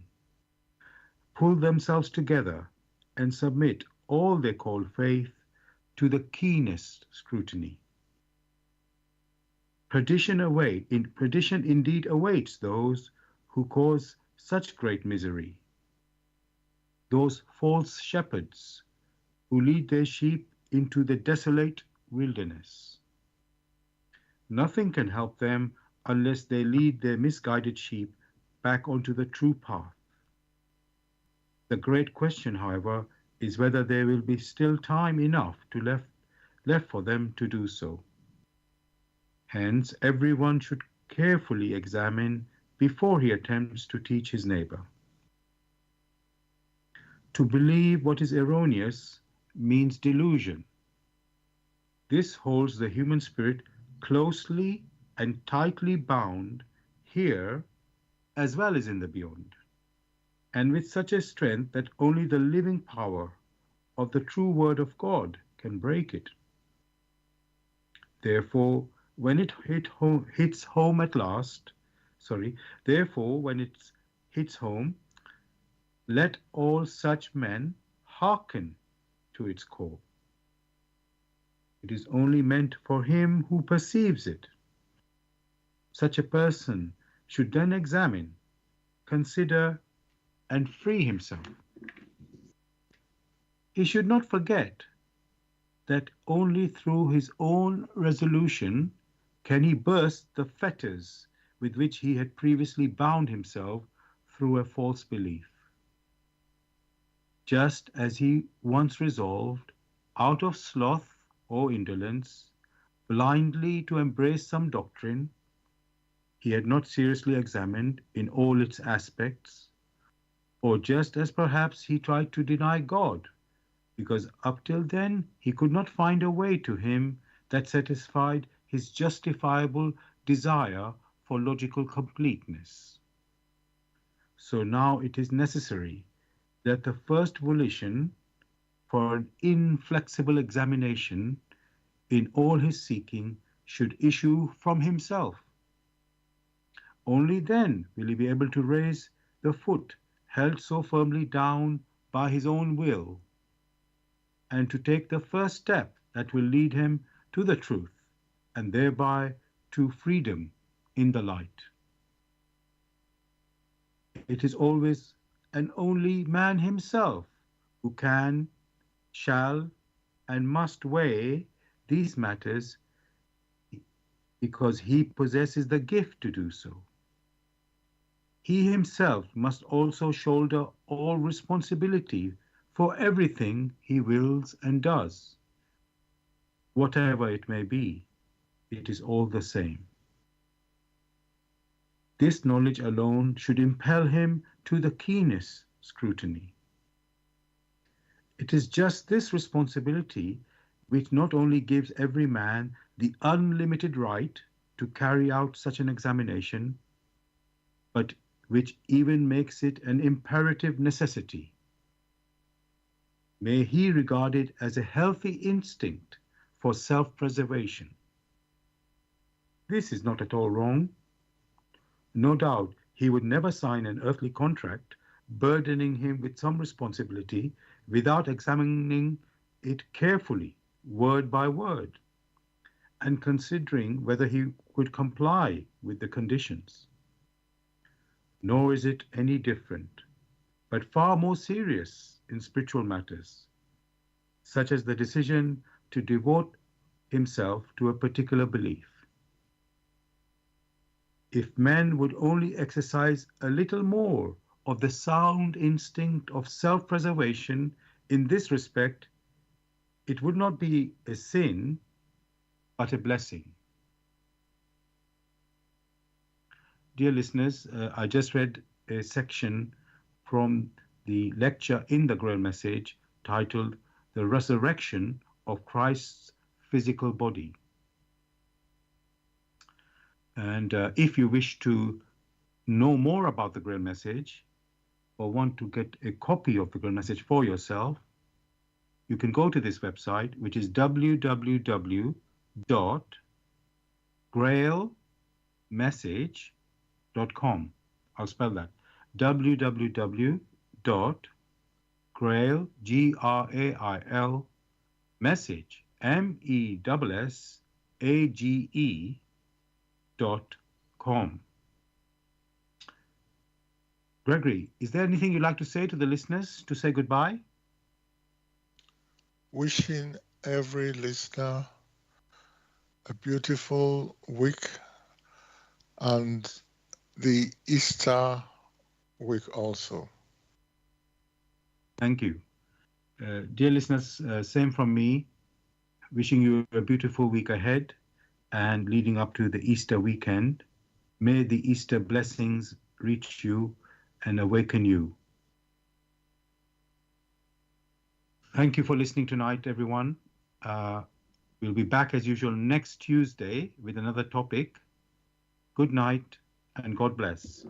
pull themselves together, and submit all they call faith to the keenest scrutiny. Perdition indeed awaits those who cause such great misery, those false shepherds who lead their sheep into the desolate wilderness. Nothing can help them unless they lead their misguided sheep back onto the true path. The great question, however, is whether there will be still time enough left for them to do so. Hence, everyone should carefully examine before he attempts to teach his neighbor. To believe what is erroneous means delusion. This holds the human spirit closely and tightly bound here as well as in the beyond, and with such a strength that only the living power of the true word of God can break it. Therefore, when it hits home, let all such men hearken to its call. It is only meant for him who perceives it. Such a person should then examine, consider, and free himself. He should not forget that only through his own resolution can he burst the fetters with which he had previously bound himself through a false belief. Just as he once resolved, out of sloth or indolence, blindly to embrace some doctrine he had not seriously examined in all its aspects, or just as perhaps he tried to deny God, because up till then he could not find a way to him that satisfied his justifiable desire for logical completeness. So now it is necessary that the first volition for an inflexible examination in all his seeking should issue from himself. Only then will he be able to raise the foot held so firmly down by his own will, and to take the first step that will lead him to the truth, and thereby to freedom in the light. It is always and only man himself who can, shall, and must weigh these matters, because he possesses the gift to do so. He himself must also shoulder all responsibility for everything he wills and does. Whatever it may be, it is all the same. This knowledge alone should impel him to the keenest scrutiny. It is just this responsibility which not only gives every man the unlimited right to carry out such an examination, but which even makes it an imperative necessity. May he regard it as a healthy instinct for self-preservation. This is not at all wrong. No doubt he would never sign an earthly contract burdening him with some responsibility without examining it carefully, word by word, and considering whether he could comply with the conditions. Nor is it any different, but far more serious in spiritual matters, such as the decision to devote himself to a particular belief. If men would only exercise a little more of the sound instinct of self-preservation in this respect, it would not be a sin, but a blessing. Dear listeners, I just read a section from the lecture in the Grail message titled The Resurrection of Christ's Physical Body. And if you wish to know more about the Grail message or want to get a copy of the Grail message for yourself, you can go to this website, which is www.grailmessage.com. I'll spell that. www.grail, Grail, message, message.com. Gregory, is there anything you'd like to say to the listeners to say goodbye? Wishing every listener a beautiful week and the Easter week also. Thank you. Dear listeners, same from me. Wishing you a beautiful week ahead and leading up to the Easter weekend. May the Easter blessings reach you and awaken you. Thank you for listening tonight, everyone. We'll be back as usual next Tuesday with another topic. Good night and God bless.